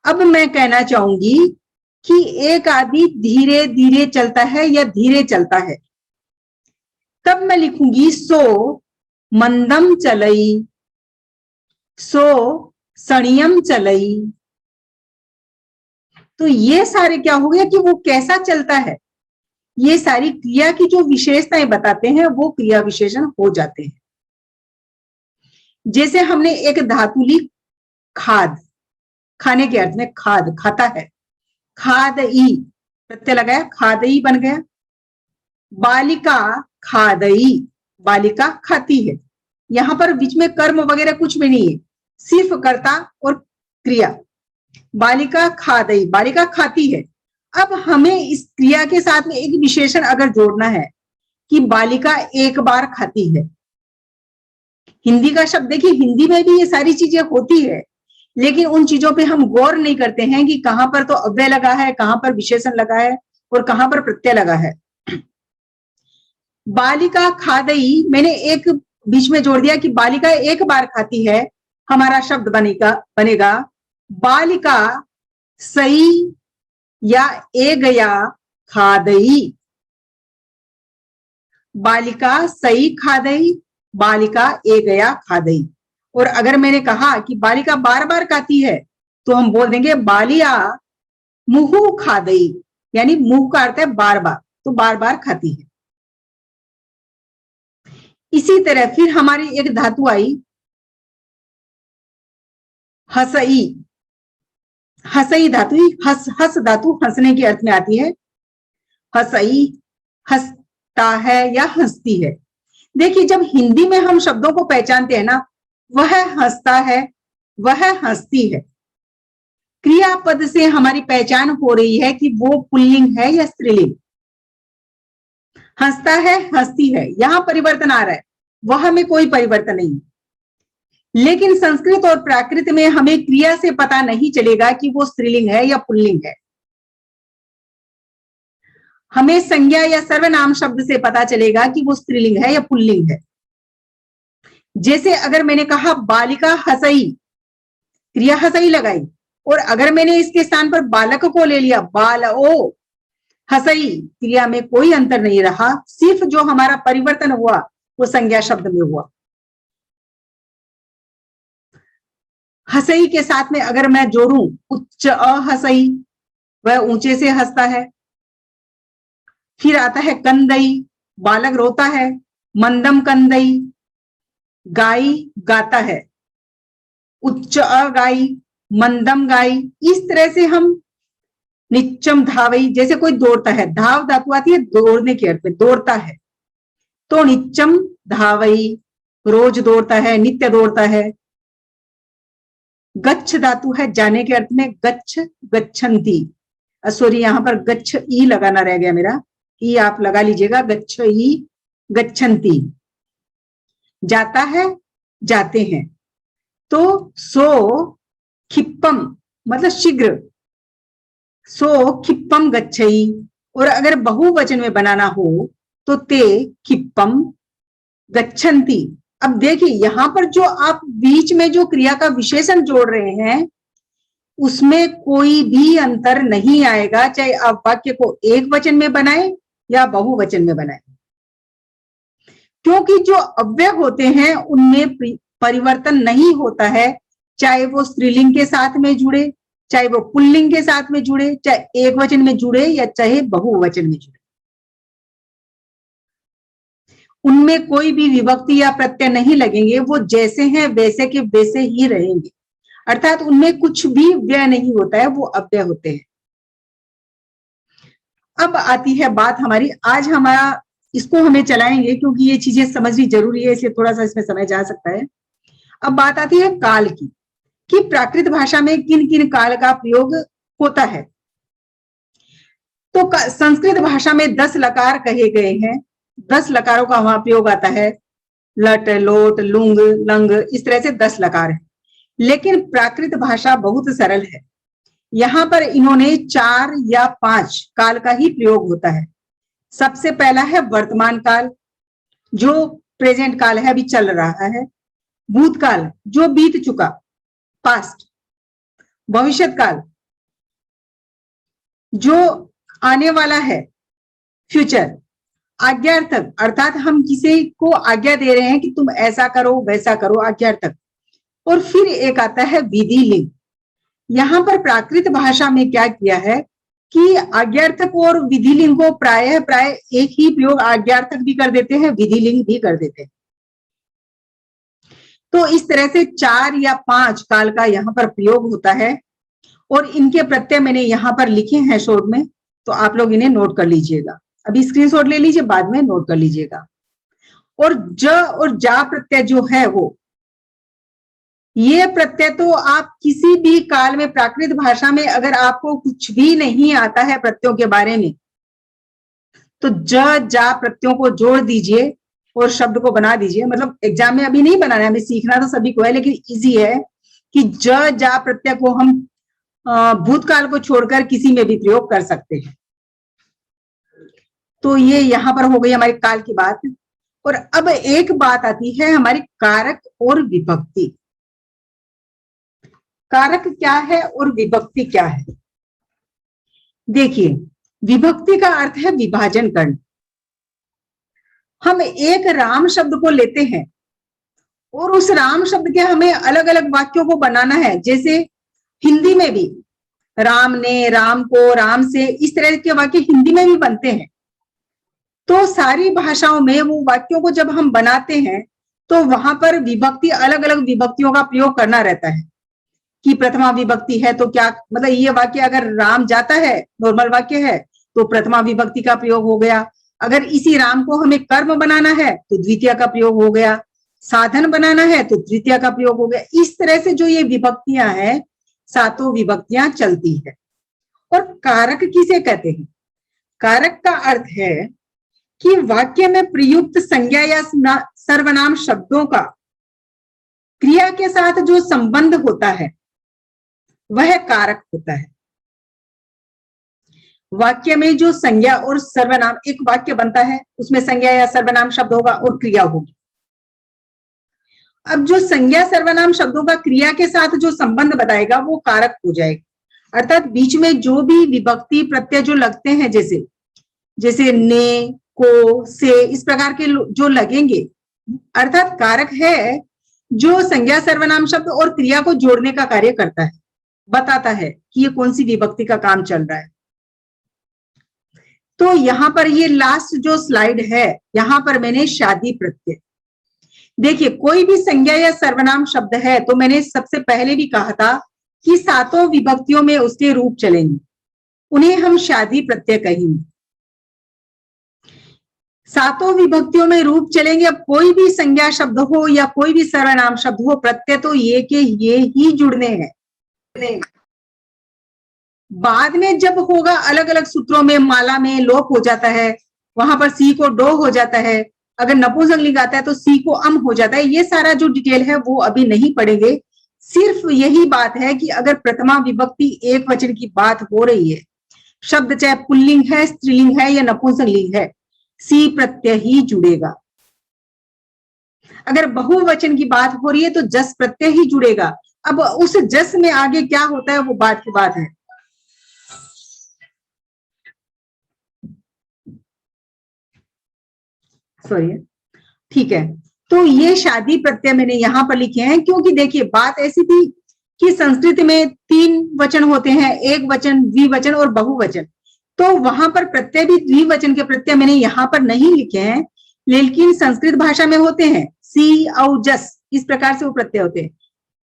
अब मैं कहना चाहूंगी कि एक आदमी धीरे धीरे चलता है या धीरे चलता है, तब मैं लिखूंगी सो मंदम चलई, सो सणियम चलई। तो ये सारे क्या हो गया कि वो कैसा चलता है, ये सारी क्रिया की जो विशेषताएं बताते हैं वो क्रिया विशेषण हो जाते हैं। जैसे हमने एक धातु ली खाद, खाने के अर्थ में खाद, खाता है, खाद ई प्रत्यय लगाया, खादई बन गया। बालिका खादई, बालिका खाती है। यहां पर बीच में कर्म वगैरह कुछ भी नहीं है, सिर्फ कर्ता और क्रिया। बालिका खादई, बालिका खाती है। अब हमें इस क्रिया के साथ में एक विशेषण अगर जोड़ना है कि बालिका एक बार खाती है। हिंदी का शब्द देखिए, हिंदी में भी ये सारी चीजें होती है, लेकिन उन चीजों पे हम गौर नहीं करते हैं कि कहां पर तो अव्यय लगा है, कहां पर विशेषण लगा है और कहां पर प्रत्यय लगा है। बालिका खादई मैंने एक बीच में जोड़ दिया कि बालिका एक बार खाती है, हमारा शब्द बनेगा बालिका सई या ए गया खादई। बालिका सई खादई, बालिका ए गया खादई। और अगर मैंने कहा कि बालिका बार बार खाती है तो हम बोल देंगे बालिया मुहु खादई, यानी मुंह का अर्थ है बार बार, तो बार बार खाती है। इसी तरह फिर हमारी एक धातु आई हसई। हसई धातु, हस धातु हंसने के अर्थ में आती है। हसई हंसता है या हंसती है। देखिए, जब हिंदी में हम शब्दों को पहचानते हैं ना, वह हंसता है, वह हंसती है, क्रियापद से हमारी पहचान हो रही है कि वो पुल्लिंग है या स्त्रीलिंग। हंसता है, हंसती है, यहां परिवर्तन आ रहा है, वह में कोई परिवर्तन नहीं। लेकिन संस्कृत और प्राकृत में हमें क्रिया से पता नहीं चलेगा कि वो स्त्रीलिंग है या पुल्लिंग है। हमें संज्ञा या सर्वनाम शब्द से पता चलेगा कि वो स्त्रीलिंग है या पुल्लिंग है। जैसे अगर मैंने कहा बालिका हसई, क्रिया हसई लगाई, और अगर मैंने इसके स्थान पर बालक को ले लिया बाल ओ हसई, क्रिया में कोई अंतर नहीं रहा, सिर्फ जो हमारा परिवर्तन हुआ वो संज्ञा शब्द में हुआ। हसई के साथ में अगर मैं जोड़ूं उच्च हसई, वह ऊंचे से हंसता है। फिर आता है कंदई, बालक रोता है। मंदम कंदई, गाई गाता है। उच्च गाई, मंदम गाई। इस तरह से हम निच्चम धावई, जैसे कोई दौड़ता है, धाव धातु आती है दौड़ने के अर्थ में, दौड़ता है, तो निच्चम धावई, रोज दौड़ता है, नित्य दौड़ता है। गच्छ धातु है जाने के अर्थ में, गच्छ गच्छन्ति। सॉरी, यहां पर गच्छ ई लगाना रह गया मेरा, ई आप लगा लीजिएगा, गच्छ ई गच्छन्ति, जाता है, जाते हैं। तो सो खिप्पम मतलब शीघ्र, सो खिप्पम गच्छई। और अगर बहुवचन में बनाना हो तो ते खिप्पम गच्छन्ति। अब देखिए, यहां पर जो आप बीच में जो क्रिया का विशेषण जोड़ रहे हैं उसमें कोई भी अंतर नहीं आएगा, चाहे आप वाक्य को एक वचन में बनाएं या बहुवचन में बनाएं, क्योंकि जो अव्यय होते हैं उनमें परिवर्तन नहीं होता है, चाहे वो स्त्रीलिंग के साथ में जुड़े, चाहे वो पुल्लिंग के साथ में जुड़े, चाहे एक वचन में जुड़े या चाहे बहुवचन में जुड़े। उनमें कोई भी विभक्ति या प्रत्यय नहीं लगेंगे, वो जैसे हैं वैसे के वैसे ही रहेंगे, अर्थात उनमें कुछ भी व्यय नहीं होता है, वो अव्यय होते हैं। अब आती है बात हमारी, आज हमारा इसको हमें चलाएंगे क्योंकि ये चीजें समझनी जरूरी है, इसलिए थोड़ा सा इसमें समय जा सकता है। अब बात आती है काल की, कि प्राकृत भाषा में किन किन काल का प्रयोग होता है। तो संस्कृत भाषा में 10 लकार कहे गए हैं, 10 लकारों का वहां प्रयोग आता है, लट लोट लुंग लंग, इस तरह से 10 लकार है। लेकिन प्राकृत भाषा बहुत सरल है, यहां पर इन्होंने 4 या 5 काल का ही प्रयोग होता है। सबसे पहला है वर्तमान काल, जो प्रेजेंट काल है, अभी चल रहा है। भूतकाल, जो बीत चुका, पास्ट। भविष्यत काल, जो आने वाला है फ्यूचर, आज्ञार्थक अर्थात हम किसी को आज्ञा दे रहे हैं कि तुम ऐसा करो वैसा करो, आज्ञार्थक। और फिर एक आता है विधि लिंग। यहाँ पर प्राकृत भाषा में क्या किया है कि आज्ञार्थक और विधि लिंग को प्राय एक ही प्रयोग आज्ञार्थक भी कर देते हैं, विधि लिंग भी कर देते हैं। तो इस तरह से 4 या 5 काल का यहाँ पर प्रयोग होता है और इनके प्रत्यय मैंने यहाँ पर लिखे हैं शॉर्ट में, तो आप लोग इन्हें नोट कर लीजिएगा। अभी स्क्रीनशॉट ले लीजिए, बाद में नोट कर लीजिएगा। और ज और जा प्रत्यय जो है वो, ये प्रत्यय तो आप किसी भी काल में प्राकृत भाषा में अगर आपको कुछ भी नहीं आता है प्रत्ययों के बारे में, तो ज जा प्रत्ययों को जोड़ दीजिए और शब्द को बना दीजिए। मतलब एग्जाम में अभी नहीं बनाना है, हमें सीखना तो सभी को है, लेकिन इजी है कि ज जा प्रत्यय को हम भूतकाल को छोड़कर किसी में भी प्रयोग कर सकते हैं। तो ये यहाँ पर हो गई हमारी काल की बात। और अब एक बात आती है हमारी कारक और विभक्ति। कारक क्या है और विभक्ति क्या है? देखिए, विभक्ति का अर्थ है विभाजन करना। हम एक राम शब्द को लेते हैं और उस राम शब्द के हमें अलग अलग वाक्यों को बनाना है। जैसे हिंदी में भी राम ने, राम को, राम से, इस तरह के वाक्य हिंदी में भी बनते हैं। तो सारी भाषाओं में वो वाक्यों को जब हम बनाते हैं तो वहां पर विभक्ति, अलग अलग विभक्तियों का प्रयोग करना रहता है कि प्रथमा विभक्ति है तो क्या, मतलब ये वाक्य अगर राम जाता है, नॉर्मल वाक्य है, तो प्रथमा विभक्ति का प्रयोग हो गया। अगर इसी राम को हमें कर्म बनाना है तो द्वितीय का प्रयोग हो गया, साधन बनाना है तो तृतीय का प्रयोग हो गया। इस तरह से जो ये विभक्तियां हैं, 7 विभक्तियां चलती है। और कारक किसे कहते हैं? कारक का अर्थ है कि वाक्य में प्रयुक्त संज्ञा या सर्वनाम शब्दों का क्रिया के साथ जो संबंध होता है वह कारक होता है। वाक्य में जो संज्ञा और सर्वनाम, एक वाक्य बनता है उसमें संज्ञा या सर्वनाम शब्द होगा और क्रिया होगी। अब जो संज्ञा सर्वनाम शब्दों का क्रिया के साथ जो संबंध बताएगा वो कारक हो जाएगा। अर्थात बीच में जो भी विभक्ति प्रत्यय जो लगते हैं, जैसे ने, को, से, इस प्रकार के जो लगेंगे, अर्थात कारक है जो संज्ञा सर्वनाम शब्द और क्रिया को जोड़ने का कार्य करता है, बताता है कि ये कौन सी विभक्ति का काम चल रहा है। तो यहाँ पर ये लास्ट जो स्लाइड है, यहाँ पर मैंने शादी प्रत्यय, देखिए कोई भी संज्ञा या सर्वनाम शब्द है तो मैंने सबसे पहले भी कहा था कि 7 विभक्तियों में उसके रूप चलेंगे, उन्हें हम शादी प्रत्यय कहेंगे। 7 विभक्तियों में रूप चलेंगे। अब कोई भी संज्ञा शब्द हो या कोई भी सर्वनाम शब्द हो, प्रत्यय तो ये के ये ही जुड़ने हैं। बाद में जब होगा अलग अलग सूत्रों में, माला में लोप हो जाता है, वहां पर सी को डो हो जाता है, अगर नपुंसकलिंग आता है तो सी को अम हो जाता है। ये सारा जो डिटेल है वो अभी नहीं पढ़ेंगे। सिर्फ यही बात है कि अगर प्रथमा विभक्ति एक वचन की बात हो रही है, शब्द चाहे पुल्लिंग है, स्त्रीलिंग है या नपुंसकलिंग है, सी प्रत्यय ही जुड़ेगा। अगर बहुवचन की बात हो रही है तो जस प्रत्यय ही जुड़ेगा। अब उस जस में आगे क्या होता है वो बात की बात है। सॉरी, ठीक है। तो ये शादी प्रत्यय मैंने यहां पर लिखे हैं क्योंकि देखिए बात ऐसी थी कि संस्कृत में 3 वचन होते हैं, एक वचन, द्विवचन और बहुवचन। तो वहां पर प्रत्यय भी द्विवचन के प्रत्यय मैंने यहाँ पर नहीं लिखे हैं, लेकिन संस्कृत भाषा में होते हैं। सी औ जस, इस प्रकार से वो प्रत्यय होते हैं।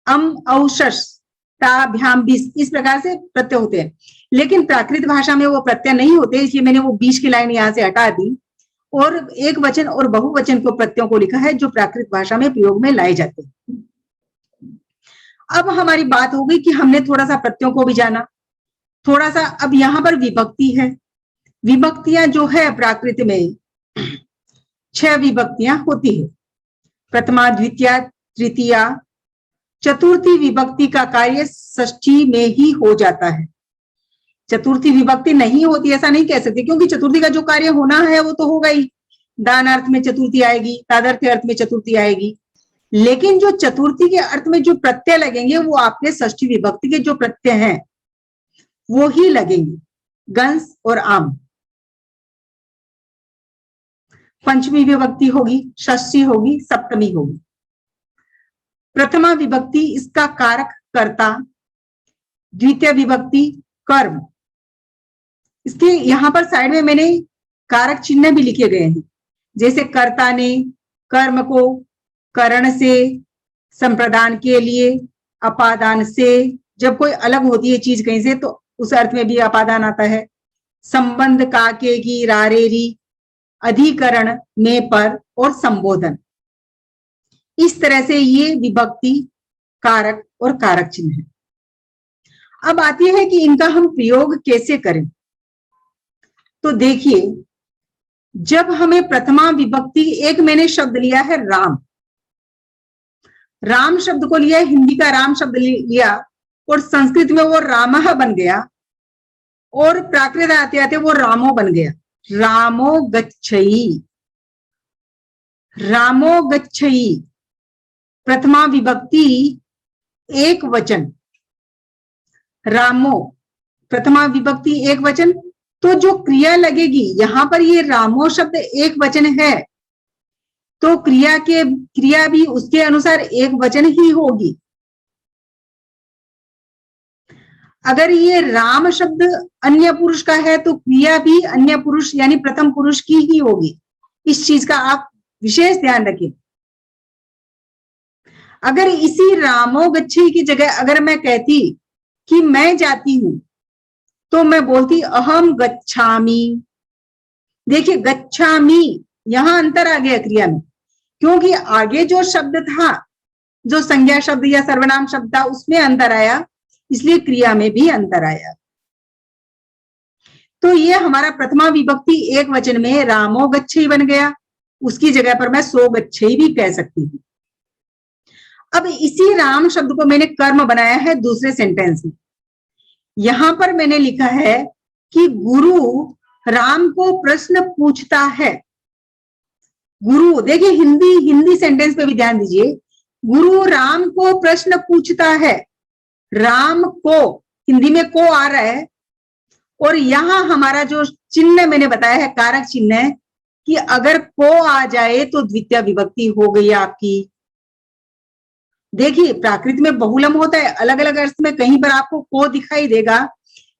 अम औ शश, ता भ्याम बीस, इस प्रकार से प्रत्यय होते हैं। लेकिन प्राकृत भाषा में वो प्रत्यय नहीं होते, इसलिए मैंने वो बीच की लाइन यहाँ से हटा दी और एक वचन और बहुवचन को प्रत्ययों को लिखा है जो प्राकृत भाषा में प्रयोग में लाए जाते हैं। अब हमारी बात हो गई कि हमने थोड़ा सा प्रत्ययों को भी जाना, थोड़ा सा। अब यहाँ पर विभक्ति है। विभक्तियां जो है प्राकृत में 6 विभक्तियां होती है। प्रथमा, द्वितीया, तृतीया, चतुर्थी विभक्ति का कार्य षष्ठी में ही हो जाता है। चतुर्थी विभक्ति नहीं होती ऐसा नहीं कह सकते, क्योंकि चतुर्थी का जो कार्य होना है वो तो होगा ही। दान अर्थ में चतुर्थी आएगी, तादर्थ्य अर्थ में चतुर्थी आएगी, लेकिन जो चतुर्थी के अर्थ में जो प्रत्यय लगेंगे वो आपके षष्ठी विभक्ति के जो प्रत्यय हैं वो ही लगेंगे। गंस और आम। पंचमी विभक्ति होगी, षष्ठी होगी, सप्तमी होगी। प्रथमा विभक्ति इसका कारक कर्ता, द्वितीय विभक्ति कर्म। इसके यहां पर साइड में मैंने कारक चिन्ह भी लिखे गए हैं, जैसे कर्ता ने कर्म को करण से, संप्रदान के लिए, अपादान से, जब कोई अलग होती है चीज कहीं से तो उस अर्थ में भी अपादान आता है। संबंध का के की रारेरी, अधिकरण में पर और संबोधन। इस तरह से ये विभक्ति कारक और कारक चिन्ह है। अब आती है कि इनका हम प्रयोग कैसे करें। तो देखिए, जब हमें प्रथमा विभक्ति, एक मैंने शब्द लिया है राम, राम शब्द को लिया, हिंदी का राम शब्द लिया और संस्कृत में वो रामः बन गया और प्राकृत आते आते वो रामो बन गया। रामो गच्छई, रामो गच्छई, प्रथमा विभक्ति एक वचन, रामो प्रथमा विभक्ति एक वचन। तो जो क्रिया लगेगी यहां पर, ये रामो शब्द एक वचन है तो क्रिया भी उसके अनुसार एक वचन ही होगी। अगर ये राम शब्द अन्य पुरुष का है तो क्रिया भी अन्य पुरुष यानी प्रथम पुरुष की ही होगी। इस चीज का आप विशेष ध्यान रखें। अगर इसी रामो गच्छी की जगह अगर मैं कहती कि मैं जाती हूं तो मैं बोलती अहम गच्छामि। देखिए गच्छामि, यहां अंतर आ गया क्रिया में, क्योंकि आगे जो शब्द था, जो संज्ञा शब्द या सर्वनाम शब्द था, उसमें अंतर आया, इसलिए क्रिया में भी अंतर आया। तो ये हमारा प्रथमा विभक्ति एक वचन में रामो गच्छई बन गया, उसकी जगह पर मैं सो गच्छई भी कह सकती हूँ। अब इसी राम शब्द को मैंने कर्म बनाया है दूसरे सेंटेंस में। यहां पर मैंने लिखा है कि गुरु राम को प्रश्न पूछता है। गुरु, देखिए हिंदी सेंटेंस पे भी ध्यान दीजिए। गुरु राम को प्रश्न पूछता है। राम को, हिंदी में को आ रहा है और यहां हमारा जो चिन्ह मैंने बताया है कारक चिन्ह है कि अगर को आ जाए तो द्वितीय विभक्ति हो गई आपकी। देखिए प्राकृत में बहुलम होता है, अलग अलग अर्थ में कहीं पर आपको को दिखाई देगा,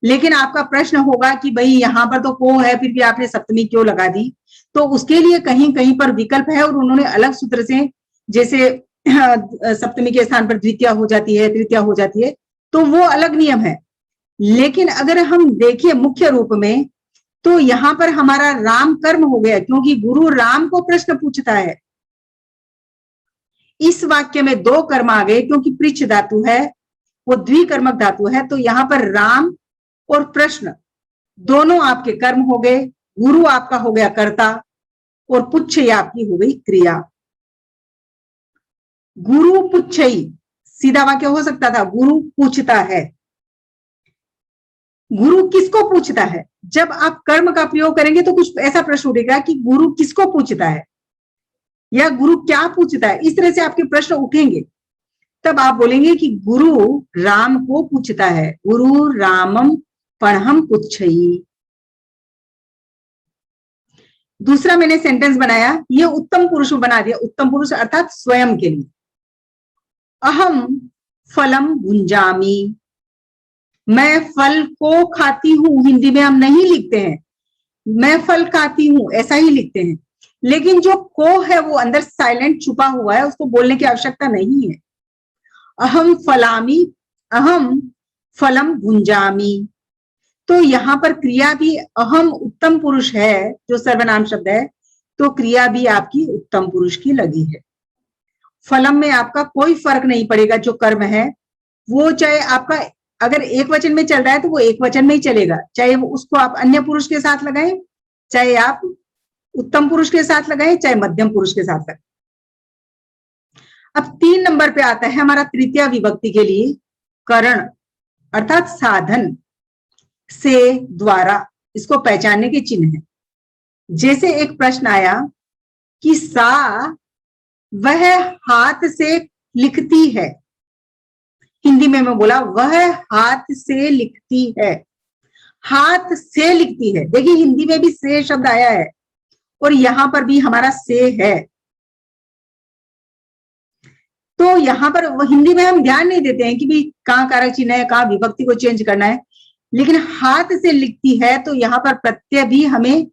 लेकिन आपका प्रश्न होगा कि भाई यहाँ पर तो को है फिर भी आपने सप्तमी क्यों लगा दी। तो उसके लिए कहीं कहीं पर विकल्प है और उन्होंने अलग सूत्र से, जैसे सप्तमी के स्थान पर द्वितीय हो जाती है, तृतीया हो जाती है, तो वो अलग नियम है। लेकिन अगर हम देखिए मुख्य रूप में तो यहाँ पर हमारा राम कर्म हो गया, क्योंकि गुरु राम को प्रश्न पूछता है। इस वाक्य में दो कर्म आ गए, क्योंकि पृच्छ धातु है, वो द्विकर्मक धातु है, तो यहां पर राम और प्रश्न दोनों आपके कर्म हो गए। गुरु आपका हो गया कर्ता और पुच्छई आपकी हो गई क्रिया। गुरु पुच्छई सीधा वाक्य हो सकता था, गुरु पूछता है। गुरु किसको पूछता है? जब आप कर्म का प्रयोग करेंगे तो कुछ ऐसा प्रश्न उठेगा कि गुरु किसको पूछता है या गुरु क्या पूछता है, इस तरह से आपके प्रश्न उठेंगे। तब आप बोलेंगे कि गुरु राम को पूछता है। गुरु रामम पढ़म पुच्छई। दूसरा मैंने सेंटेंस बनाया, ये उत्तम पुरुष बना दिया। उत्तम पुरुष अर्थात स्वयं के लिए। अहम फलम भुंजामी, मैं फल को खाती हूं। हिंदी में हम नहीं लिखते हैं मैं फल खाती हूं, ऐसा ही लिखते हैं। लेकिन जो को है वो अंदर साइलेंट छुपा हुआ है, उसको बोलने की आवश्यकता नहीं है। अहम फलामी, अहम फलम भुंजामी। तो यहां पर क्रिया भी अहम उत्तम पुरुष है, जो सर्वनाम शब्द है, तो क्रिया भी आपकी उत्तम पुरुष की लगी है। फलम में आपका कोई फर्क नहीं पड़ेगा। जो कर्म है वो चाहे आपका अगर एक वचन में चल रहा है तो वो एक वचन में ही चलेगा, चाहे उसको आप अन्य पुरुष के साथ लगाएं, चाहे आप उत्तम पुरुष के साथ लगाएं, चाहे मध्यम पुरुष के साथ लगाएं। अब 3 नंबर पे आता है हमारा तृतीया विभक्ति के लिए करण अर्थात साधन से, द्वारा। इसको पहचानने के चिन्ह है। जैसे एक प्रश्न आया कि सा वह हाथ से लिखती है। हिंदी में मैं बोला वह हाथ से लिखती है। हाथ से लिखती है। देखिए हिंदी में भी से शब्द आया है और यहां पर भी हमारा से है। तो यहां पर हिंदी में हम ध्यान नहीं देते हैं कि भाई कहाँ कारक चिन्ह है, कहाँ विभक्ति को चेंज करना है, लेकिन हाथ से लिखती है तो यहाँ पर प्रत्यय भी हमें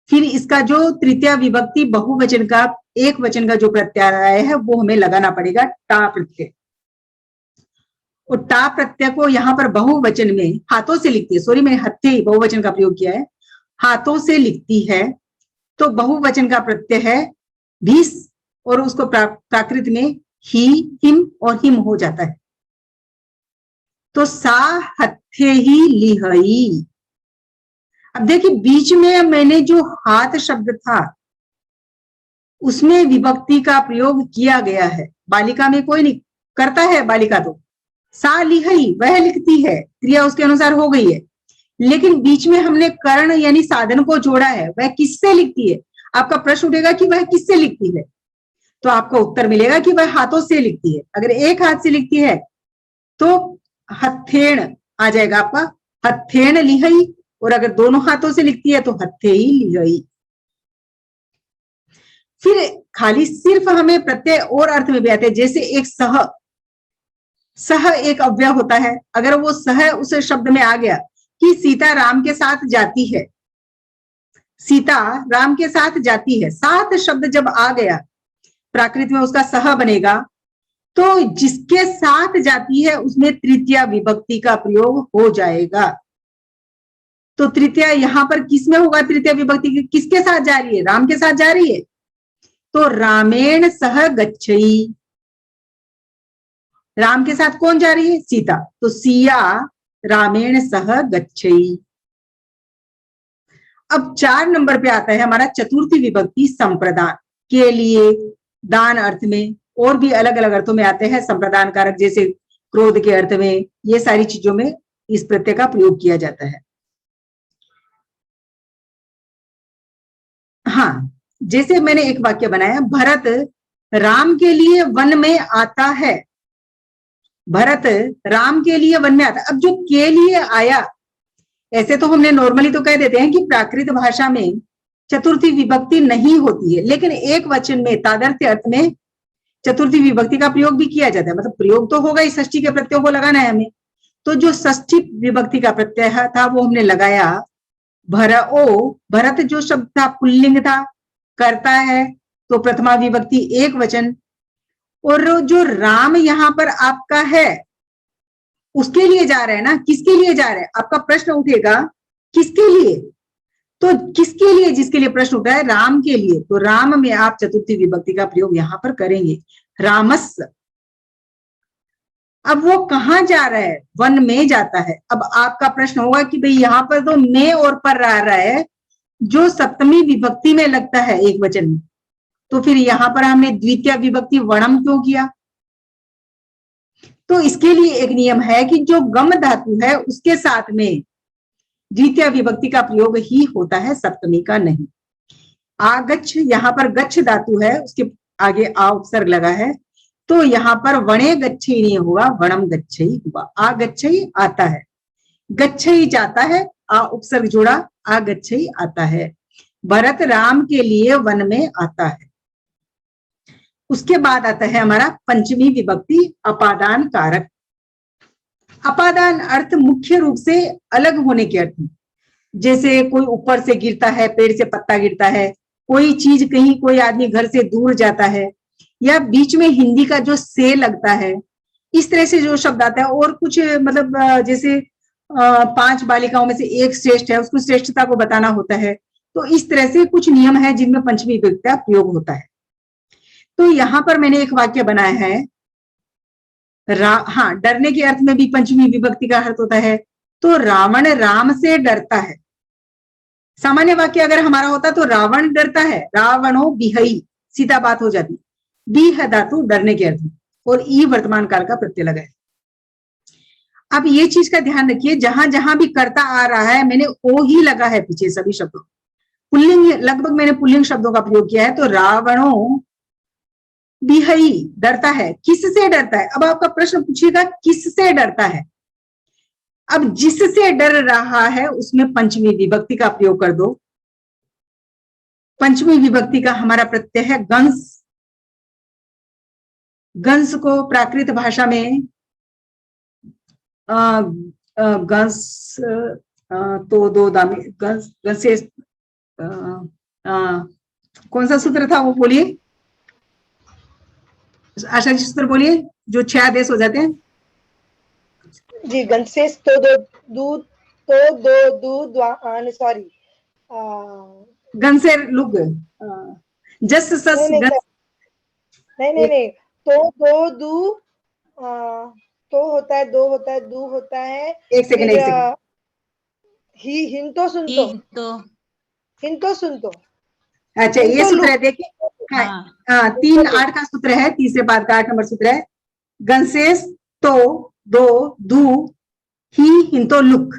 फिर इसका जो तृतीय विभक्ति बहुवचन का एक वचन का जो प्रत्यय है वो हमें लगाना पड़ेगा, टा प्रत्यय। और टा प्रत्यय को यहाँ पर बहुवचन में हाथों से लिखती है, सॉरी मैंने हत्थे बहुवचन का प्रयोग किया है, हाथों से लिखती है तो बहुवचन का प्रत्यय है भीस और उसको प्राकृत में ही, हिम और हिम हो जाता है। तो सा हत्थे ही लिहई। अब देखिए बीच में मैंने जो हाथ शब्द था उसमें विभक्ति का प्रयोग किया गया है। बालिका में कोई नहीं करता है, बालिका तो सा लिहई वह लिखती है, क्रिया उसके अनुसार हो गई है, लेकिन बीच में हमने कर्ण यानी साधन को जोड़ा है। वह किससे लिखती है? आपका प्रश्न उठेगा कि वह किससे लिखती है, तो आपका उत्तर मिलेगा कि वह हाथों से लिखती है। अगर एक हाथ से लिखती है तो हथेण आ जाएगा आपका, हथेण लिहई, और अगर दोनों हाथों से लिखती है तो हत्थे ही लिहई। फिर खाली सिर्फ हमें प्रत्यय और अर्थ में भी आते हैं, जैसे एक सह, सह एक अव्यय होता है। अगर वो सह उस शब्द में आ गया कि सीता राम के साथ जाती है, सीता राम के साथ जाती है, साथ शब्द जब आ गया प्राकृत में उसका सह बनेगा, तो जिसके साथ जाती है उसमें तृतीय विभक्ति का प्रयोग हो जाएगा। तो तृतीय यहां पर किसमें होगा? तृतीय विभक्ति किसके साथ जा रही है? राम के साथ जा रही है, तो रामेण सह गच्छई। राम के साथ कौन जा रही है? सीता, तो सिया रामेण सह गच्छई। अब 4 नंबर पे आता है हमारा चतुर्थी विभक्ति संप्रदान के लिए, दान अर्थ में और भी अलग अलग अर्थों में आते हैं संप्रदान कारक, जैसे क्रोध के अर्थ में, ये सारी चीजों में इस प्रत्यय का प्रयोग किया जाता है। हाँ, जैसे मैंने एक वाक्य बनाया, भरत राम के लिए वन में आता है। भरत राम के लिए वन में आता है। अब जो के लिए आया, ऐसे तो हमने नॉर्मली तो कह देते हैं कि प्राकृत भाषा में चतुर्थी विभक्ति नहीं होती है, लेकिन एक वचन में तादर्थ्य अर्थ में चतुर्थी विभक्ति का प्रयोग भी किया जाता है। मतलब प्रयोग तो होगा ही, षष्ठी के प्रत्ययों को लगाना है हमें, तो जो षष्ठी विभक्ति का प्रत्यय था वो हमने लगाया भरओ। भरत जो शब्द था पुल्लिंग था, करता है तो प्रथमा विभक्ति एक वचन, और जो राम यहाँ पर आपका है उसके लिए जा रहा है ना, किसके लिए जा रहा है? आपका प्रश्न उठेगा किसके लिए, तो किसके लिए, जिसके लिए प्रश्न उठा है राम के लिए, तो राम में आप चतुर्थी विभक्ति का प्रयोग यहां पर करेंगे, रामस्य। अब वो कहाँ जा रहा है? वन में जाता है। अब आपका प्रश्न होगा कि भाई यहाँ पर तो में और पर आ रहा है जो सप्तमी विभक्ति में लगता है एक वचन में, तो फिर यहाँ पर हमने द्वितीय विभक्ति वर्णम क्यों किया? तो इसके लिए एक नियम है कि जो गम धातु है उसके साथ में द्वितीय विभक्ति का प्रयोग ही होता है, सप्तमी का नहीं। आगच्छ, यहाँ पर गच्छ धातु है, उसके आगे आ उपसर्ग लगा है, तो यहाँ पर वणे गच्छई नहीं होगा, वणम गच्छई हुआ। आ गच्छई आता है, गच्छई जाता है, आ उपसर्ग जोड़ा, आ गच्छई आता है। भरत राम के लिए वन में आता है। उसके बाद आता है हमारा पंचमी विभक्ति अपादान कारक। अपादान अर्थ मुख्य रूप से अलग होने के अर्थ में, जैसे कोई ऊपर से गिरता है, पेड़ से पत्ता गिरता है, कोई चीज कहीं, कोई आदमी घर से दूर जाता है, या बीच में हिंदी का जो से लगता है, इस तरह से जो शब्द आता है। और कुछ मतलब जैसे 5 बालिकाओं में से एक श्रेष्ठ है, उसको श्रेष्ठता को बताना होता है, तो इस तरह से कुछ नियम है जिनमें पंचमी विभक्ति का प्रयोग होता है। तो यहाँ पर मैंने एक वाक्य बनाया है, हाँ, डरने के अर्थ में भी पंचमी विभक्ति का अर्थ होता है, तो रावण राम से डरता है। सामान्य वाक्य अगर हमारा होता तो रावण डरता है, रावणो बिहई, सीधा बात हो जाती। बिह धातु डरने के अर्थ में, और ई वर्तमान काल का प्रत्यय लगा है। अब ये चीज का ध्यान रखिए, जहां जहां भी कर्ता आ रहा है मैंने ओ ही लगा है पीछे सभी शब्दों। पुल्लिंग, लगभग मैंने पुल्लिंग शब्दों का प्रयोग किया है, तो रावणो बिहई डरता है। किससे डरता है? अब आपका प्रश्न पूछिएगा किससे डरता है? अब जिससे डर रहा है उसमें पंचमी विभक्ति का प्रयोग कर दो। पंचमी विभक्ति का हमारा प्रत्यय है गंस। गंस को प्राकृत भाषा में गंस तो दो दामे गंस गंसे कौन सा सूत्र था वो बोलिए, आशा जी सूत्र बोलिए जो 6 आदेश हो जाते हैं। जी गंसेस तो दो दूध तो दो दूध सॉरी गंसे लुग जस सस नहीं गंस, नहीं तो दो दू तो होता है, दो होता है, दू होता है। एक सेकंड ही हिंतो सुनतो अच्छा ये सूत्र है देखिए। हाँ 3 8 का सूत्र है, तीसरे पाद का 8 नंबर सूत्र है। गंसेस तो दो दू ही हिंतो लुक,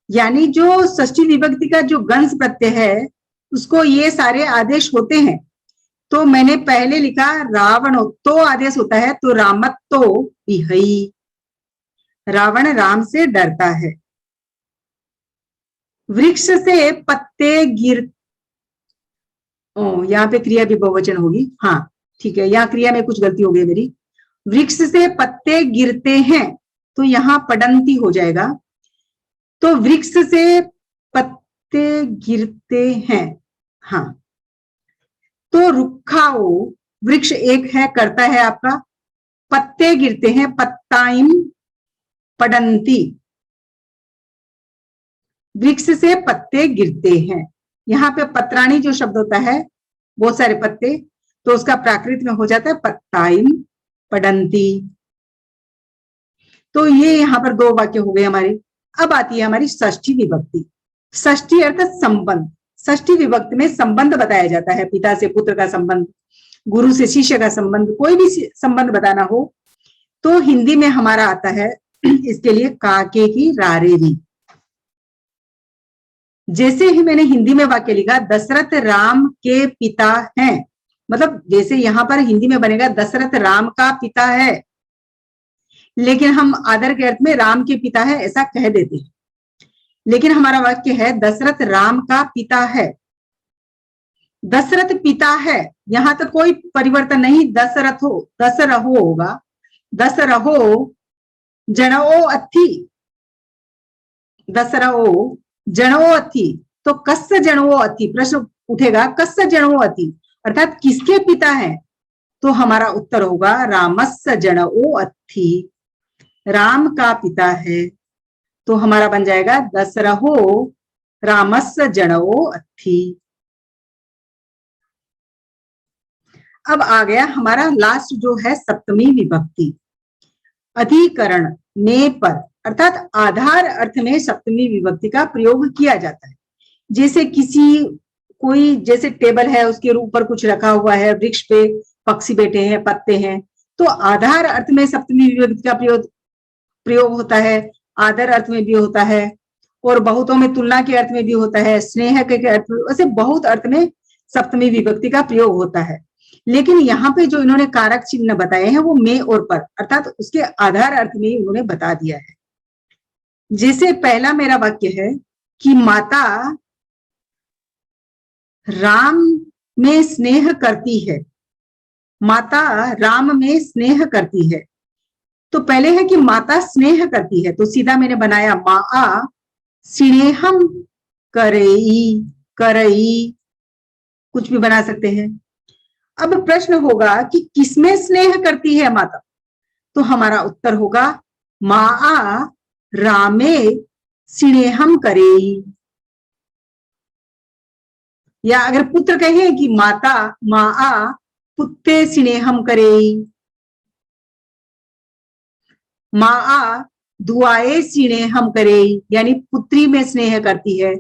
यानी जो षष्ठी विभक्ति का जो गंस प्रत्यय है उसको ये सारे आदेश होते हैं। तो मैंने पहले लिखा रावण तो आदेश होता है, तो रामत तो विहई, रावण राम से डरता है। वृक्ष से पत्ते गिर, यहाँ पे क्रिया भी बहुवचन होगी, हाँ ठीक है, यहाँ क्रिया में कुछ गलती हो गई मेरी। वृक्ष से पत्ते गिरते हैं तो यहाँ पडंती हो जाएगा। तो वृक्ष से पत्ते गिरते हैं, हाँ तो रुखाओ वृक्ष एक है, करता है आपका, पत्ते गिरते हैं पत्ताइम पडंती, वृक्ष से पत्ते गिरते हैं। यहाँ पे पत्राणी जो शब्द होता है बहुत सारे पत्ते, तो उसका प्राकृत में हो जाता है पत्ताइम पडंती। तो ये यहाँ पर 2 वाक्य हो गए हमारे। अब आती है हमारी षष्ठी विभक्ति। षष्ठी अर्थात संबंध। षष्ठी विभक्ति में संबंध बताया जाता है, पिता से पुत्र का संबंध, गुरु से शिष्य का संबंध, कोई भी संबंध बताना हो तो हिंदी में हमारा आता है इसके लिए काके की रारेरी। जैसे ही मैंने हिंदी में वाक्य लिखा दशरथ राम के पिता हैं, मतलब जैसे यहाँ पर हिंदी में बनेगा दशरथ राम का पिता है, लेकिन हम आदर के अर्थ में राम के पिता है ऐसा कह देते हैं, लेकिन हमारा वाक्य है दशरथ राम का पिता है। दशरथ पिता है, यहां तक कोई परिवर्तन नहीं, दशरहो होगा, दशरहो जनो अथी, दशरहो जनो अथी, तो कस्य जनो अथी प्रश्न उठेगा, कस्य जनो अथी अर्थात किसके पिता है, तो हमारा उत्तर होगा रामस्य जनो अथी, राम का पिता है। तो हमारा बन जाएगा दशरहो रामस्य जनो अथी। अब आ गया हमारा लास्ट जो है सप्तमी विभक्ति। अधिकरण में पर अर्थात आधार अर्थ में सप्तमी विभक्ति का प्रयोग किया जाता है। जैसे कोई जैसे टेबल है उसके ऊपर कुछ रखा हुआ है, वृक्ष पे पक्षी बैठे हैं, पत्ते हैं, तो आधार अर्थ में सप्तमी विभक्ति का प्रयोग होता है, आदर अर्थ में भी होता है, और बहुतों में तुलना के अर्थ में भी होता है, स्नेह के अर्थ में, वैसे बहुत अर्थ में सप्तमी विभक्ति का प्रयोग होता है। लेकिन यहाँ पे जो इन्होंने कारक चिन्ह बताए हैं वो में और पर अर्थात उसके आधार अर्थ में उन्होंने बता दिया है। जैसे पहला मेरा वाक्य है कि माता राम में स्नेह करती है, माता राम में स्नेह करती है, तो पहले है कि माता स्नेह करती है, तो सीधा मैंने बनाया माँ स्नेहम करई, करई कुछ भी बना सकते हैं। अब प्रश्न होगा कि किसमें स्नेह करती है माता, तो हमारा उत्तर होगा माँ रामे स्नेहम करेई। या अगर पुत्र कहे कि माता माँ पुत्ते स्नेहम करेई, माँ दुआए स्नेहम करेई, यानी पुत्री में स्नेह करती है,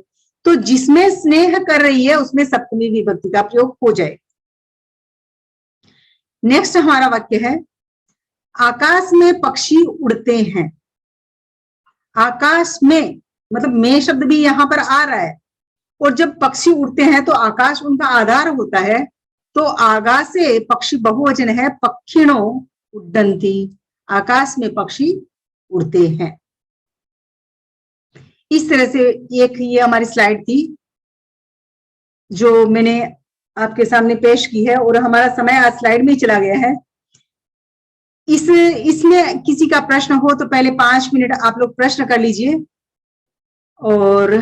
तो जिसमें स्नेह कर रही है उसमें सप्तमी विभक्ति का प्रयोग हो जाए। नेक्स्ट हमारा वाक्य है आकाश में पक्षी उड़ते हैं। आकाश में मतलब में शब्द भी यहां पर आ रहा है, और जब पक्षी उड़ते हैं तो आकाश उनका आधार होता है, तो आकाश से पक्षी बहुवचन है, पक्षिणो उड्डन्ति, आकाश में पक्षी उड़ते हैं। इस तरह से एक ये हमारी स्लाइड थी जो मैंने आपके सामने पेश की है, और हमारा समय आज स्लाइड में ही चला गया है। इसमें किसी का प्रश्न हो तो पहले 5 मिनट आप लोग प्रश्न कर लीजिए। और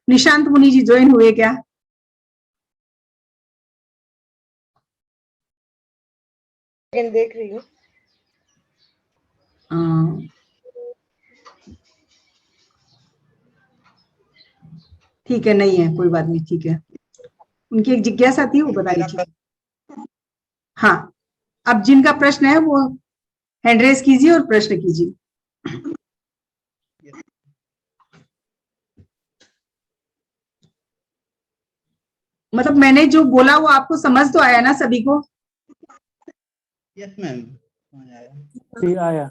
निशांत मुनि जी ज्वाइन हुए क्या? देख रही हूँ। ठीक है, नहीं है, कोई बात नहीं, ठीक है। उनकी एक जिज्ञासा थी, वो बता दीजिए। हाँ, अब जिनका प्रश्न है वो हैंड रेज कीजिए और प्रश्न कीजिए। मतलब मैंने जो बोला वो आपको समझ तो आया ना सभी को? यस मैम, जी आया।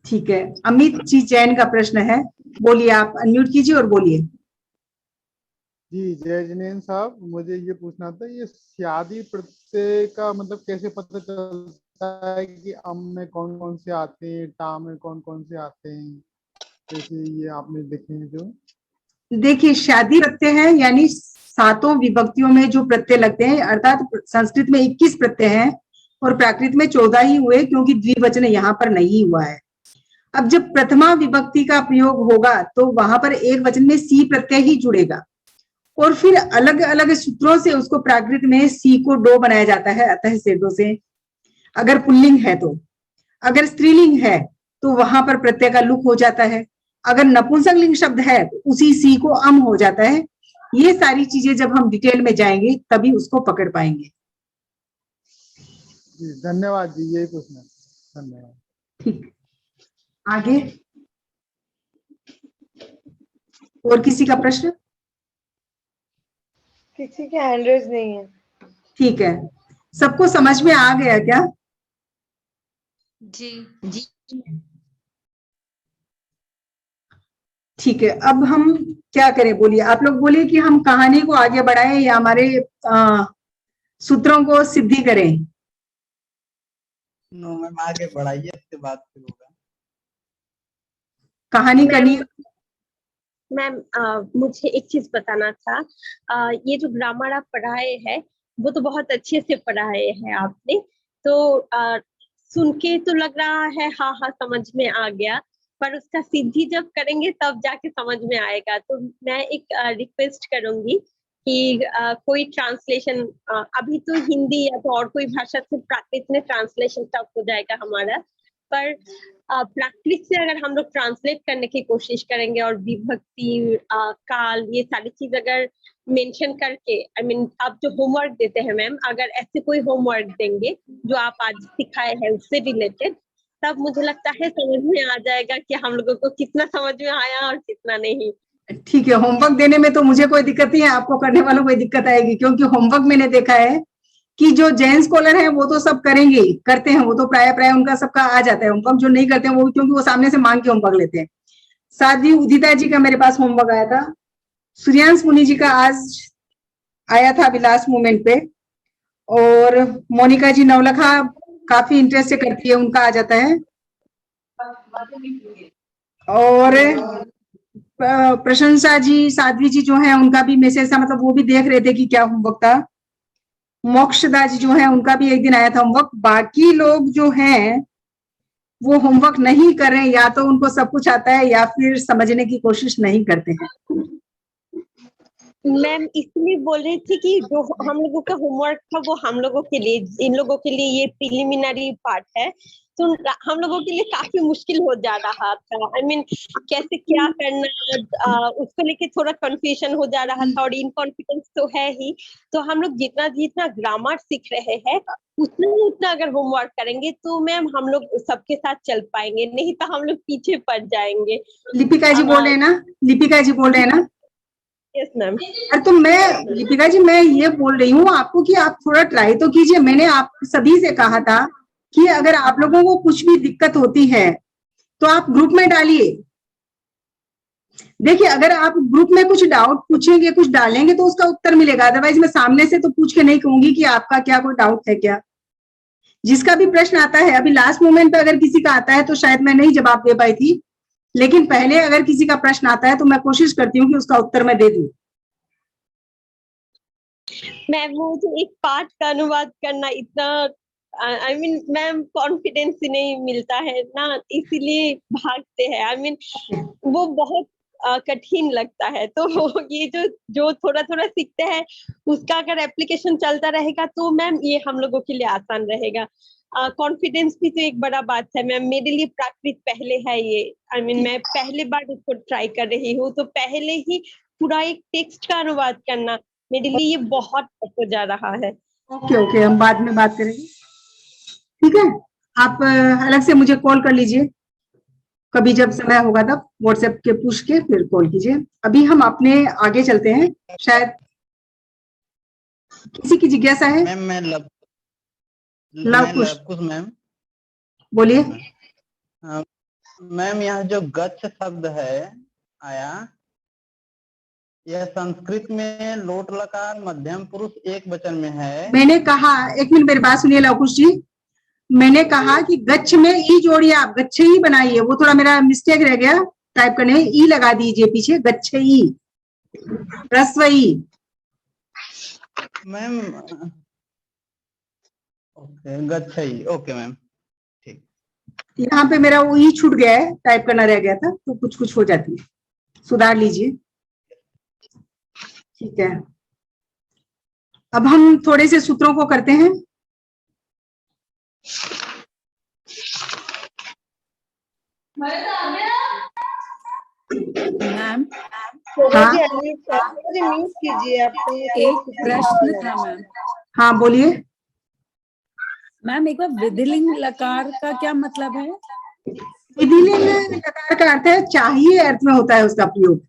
ठीक है, अमित जी जैन का प्रश्न है, बोलिए, आप अनम्यूट कीजिए और बोलिए। जी जय जिनेन्द्र साहब, मुझे ये पूछना था, ये शादी प्रत्यय का मतलब कैसे पता चलता है कि अम में कौन कौन से आते हैं, टा में कौन कौन से आते हैं, जैसे ये आपने देखे हैं जो? देखिए, शादी प्रत्यय है यानी 7 विभक्तियों में जो प्रत्यय लगते हैं, अर्थात संस्कृत में 21 प्रत्यय हैं और प्राकृत में 14 ही हुए, क्योंकि द्विवचन यहाँ पर नहीं हुआ है। अब जब प्रथमा विभक्ति का प्रयोग होगा तो वहां पर एक वचन में सी प्रत्यय ही जुड़ेगा, और फिर अलग अलग सूत्रों से उसको प्राकृत में सी को डो बनाया जाता है, अतः से डो से, अगर पुल्लिंग है तो। अगर स्त्रीलिंग है तो वहां पर प्रत्यय का लुक हो जाता है, अगर नपुंसकलिंग शब्द है तो उसी सी को अम हो जाता है। ये सारी चीजें जब हम डिटेल में जाएंगे तभी उसको पकड़ पाएंगे। जी धन्यवाद जी, यही पूछना, धन्यवाद। ठीक, आगे और किसी का प्रश्न? किसी के हैंड रेज नहीं है। ठीक है, सबको समझ में आ गया क्या? जी जी ठीक है, अब हम क्या करें, बोलिए, आप लोग बोलिए कि हम कहानी को आगे बढ़ाएं या हमारे सूत्रों को सिद्धि करें? नो मैम, आगे बढ़ाइए, इसके बाद फिर होगा। कहानी करनी। मैम मुझे एक चीज बताना था। ये जो ग्रामर आप पढ़ाए हैं वो तो बहुत अच्छे से पढ़ाए हैं आपने, तो सुन के तो लग रहा है हाँ हाँ समझ में आ गया, पर उसका सिद्धि जब करेंगे तब जाके समझ में आएगा। तो मैं एक रिक्वेस्ट करूंगी कि कोई ट्रांसलेशन, अभी तो हिंदी या तो और कोई भाषा से प्राकृत में ट्रांसलेशन टफ हो जाएगा हमारा, पर प्राकृत से अगर हम लोग ट्रांसलेट करने की कोशिश करेंगे और विभक्ति काल ये सारी चीज अगर मेंशन करके, आई मीन आप जो होमवर्क देते हैं मैम, अगर ऐसे कोई होमवर्क देंगे जो आप आज सिखाए हैं उससे रिलेटेड, तब मुझे लगता है समझ में आ जाएगा कि हम लोगों को कितना समझ में आया और कितना नहीं। ठीक है, होमवर्क देने में तो मुझे कोई दिक्कत नहीं है, आपको करने वालों को दिक्कत आएगी, क्योंकि होमवर्क मैंने देखा है कि जो जैन स्कॉलर हैं वो तो सब करेंगे, करते हैं, वो तो प्राय उनका सबका आ जाता है होमवर्क। जो नहीं करते हैं वो क्योंकि वो सामने से मांग के होमवर्क लेते हैं। साथ ही उदिता जी का मेरे पास होमवर्क आया था, सूर्यांश मुनि जी का आज आया था अभी लास्ट मोमेंट पे, और मोनिका जी नवलखा काफी इंटरेस्ट से करती है, उनका आ जाता है, और प्रशंसा जी, साध्वी जी जो है उनका भी मैसेज था, मतलब वो भी देख रहे थे कि क्या होमवर्क था। मोक्षदा जी जो है उनका भी एक दिन आया था होमवर्क। बाकी लोग जो हैं वो होमवर्क नहीं कर रहे हैं, या तो उनको सब कुछ आता है या फिर समझने की कोशिश नहीं करते हैं। मैम इसलिए बोल रही थी कि जो हम लोगों का होमवर्क था वो हम लोगों के लिए, इन लोगों के लिए ये प्रिलिमिनरी पार्ट है, तो हम लोगों के लिए काफी मुश्किल हो जा रहा था। आई मीन कैसे क्या करना, उसको लेके थोड़ा कंफ्यूजन हो जा रहा था, और इनकॉन्फिडेंस तो है ही। तो हम लोग जितना जितना ग्रामर सीख रहे हैं उतना अगर होमवर्क करेंगे तो मैम हम लोग सबके साथ चल पाएंगे, नहीं तो हम लोग पीछे पड़ जाएंगे। लिपिका जी बोल रहे हैं ना, लिपिका जी बोल रहे हैं ना? Yes ma'am. अरे तो मैं, लिपिका जी मैं ये बोल रही हूँ आपको कि आप थोड़ा ट्राई तो कीजिए। मैंने आप सभी से कहा था कि अगर आप लोगों को कुछ भी दिक्कत होती है तो आप ग्रुप में डालिए। देखिए, अगर आप ग्रुप में कुछ डाउट पूछेंगे, कुछ डालेंगे तो उसका उत्तर मिलेगा, अदरवाइज मैं सामने से तो पूछ के नहीं कहूंगी कि आपका क्या कोई डाउट है क्या। जिसका भी प्रश्न आता है, अभी लास्ट मोमेंट पे अगर किसी का आता है तो शायद मैं नहीं जवाब दे पाई थी, लेकिन पहले अगर किसी का प्रश्न आता है तो मैं कोशिश करती हूँ कि उसका उत्तर मैं दे दूं। मैम मुझे एक पाठ का अनुवाद करना इतना आई मीन मैम कॉन्फिडेंस ही नहीं मिलता है ना, इसीलिए भागते हैं। आई मीन वो बहुत कठिन लगता है। तो ये जो जो थोड़ा थोड़ा सीखते हैं उसका अगर एप्लीकेशन चलता रहेगा तो मैम ये हम लोगों के लिए आसान रहेगा। कॉन्फिडेंस भी तो एक बड़ा बात है मैम। मेरे लिए प्राकृत पहले है ये। आई मीन मैं पहले बार इसको ट्राई कर रही हूँ, तो पहले ही पूरा एक टेक्स्ट का अनुवाद करना मेरे लिए ये बहुत टफ हो जा रहा है। ओके ओके, हम बाद में बात करेंगे, ठीक है। आप अलग से मुझे कॉल कर लीजिए कभी, जब समय होगा तब व्हाट्सएप के पूछ के फिर कॉल कीजिए। अभी हम अपने आगे चलते हैं। शायद किसी की जिज्ञासा है? मैम मैं लवकुश, लवकुश मैम बोलिए। मैम यहाँ जो गच्छ शब्द है आया, यह संस्कृत में लोट लकार मध्यम पुरुष एक वचन में है। मैंने कहा, एक मिनट मेरी बात सुनिए लवकुश जी, मैंने कहा कि गच्छ में ई जोड़िए, आप गच्छ ही बनाइए। वो थोड़ा मेरा मिस्टेक रह गया टाइप करने में, ई लगा दीजिए पीछे, गच्छ ई, ह्रस्व ई। मैम ओके, गच्छई, ओके मैम, ठीक। यहाँ पे मेरा वो ई छूट गया है, टाइप करना रह गया था, तो कुछ कुछ हो जाती है, सुधार लीजिए, ठीक है। अब हम थोड़े से सूत्रों को करते हैं। मैम हाँ म्यूट कीजिए आप। एक प्रश्न था मैम। हाँ बोलिए। मैम एक बार विधिलिंग लकार का क्या मतलब है? विधिलिंग लकार का अर्थ है चाहिए, अर्थ में होता है उसका प्रयोग,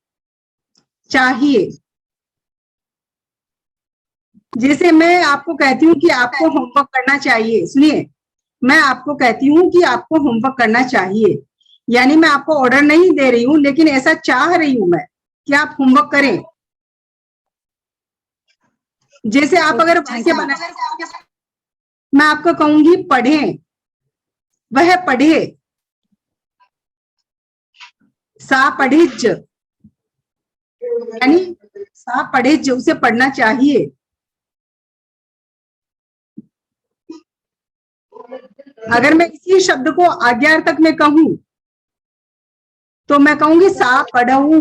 चाहिए। जैसे मैं आपको कहती हूँ कि आपको होमवर्क करना चाहिए, सुनिए, मैं आपको कहती हूँ कि आपको होमवर्क करना चाहिए, यानी मैं आपको ऑर्डर नहीं दे रही हूँ, लेकिन ऐसा चाह रही हूं मैं कि आप होमवर्क करें। जैसे आप अगर वाक्य बनाए, मैं आपको कहूंगी पढ़ें, वह पढ़े, सा पढ़िज, यानी सा पढ़िज, उसे पढ़ना चाहिए। अगर मैं इसी शब्द को आज्ञार्थक में कहूं तो मैं कहूंगी सा पढ़ऊ,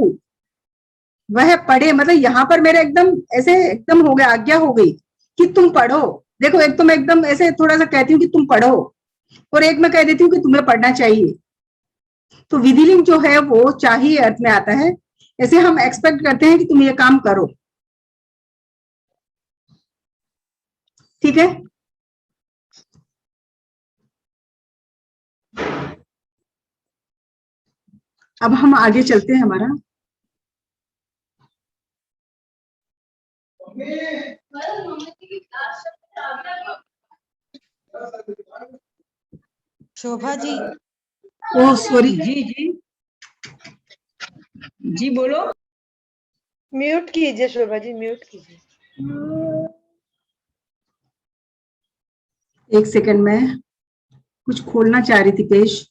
वह पढ़े। मतलब यहाँ पर मेरा एकदम ऐसे एकदम हो गया, आज्ञा हो गई कि तुम पढ़ो। देखो, एक तो मैं एकदम ऐसे थोड़ा सा कहती हूँ कि तुम पढ़ो, और एक मैं कह देती हूँ कि तुम्हें पढ़ना चाहिए। तो विधिलिंग जो है वो चाहिए अर्थ में आता है। ऐसे हम एक्सपेक्ट करते हैं कि तुम ये काम करो, ठीक है। अब हम आगे चलते हैं। हमारा शोभा जी। Oh sorry. जी जी जी बोलो। म्यूट कीजिए शोभा जी, म्यूट कीजिए। एक सेकंड में कुछ खोलना चाह रही थी पेज।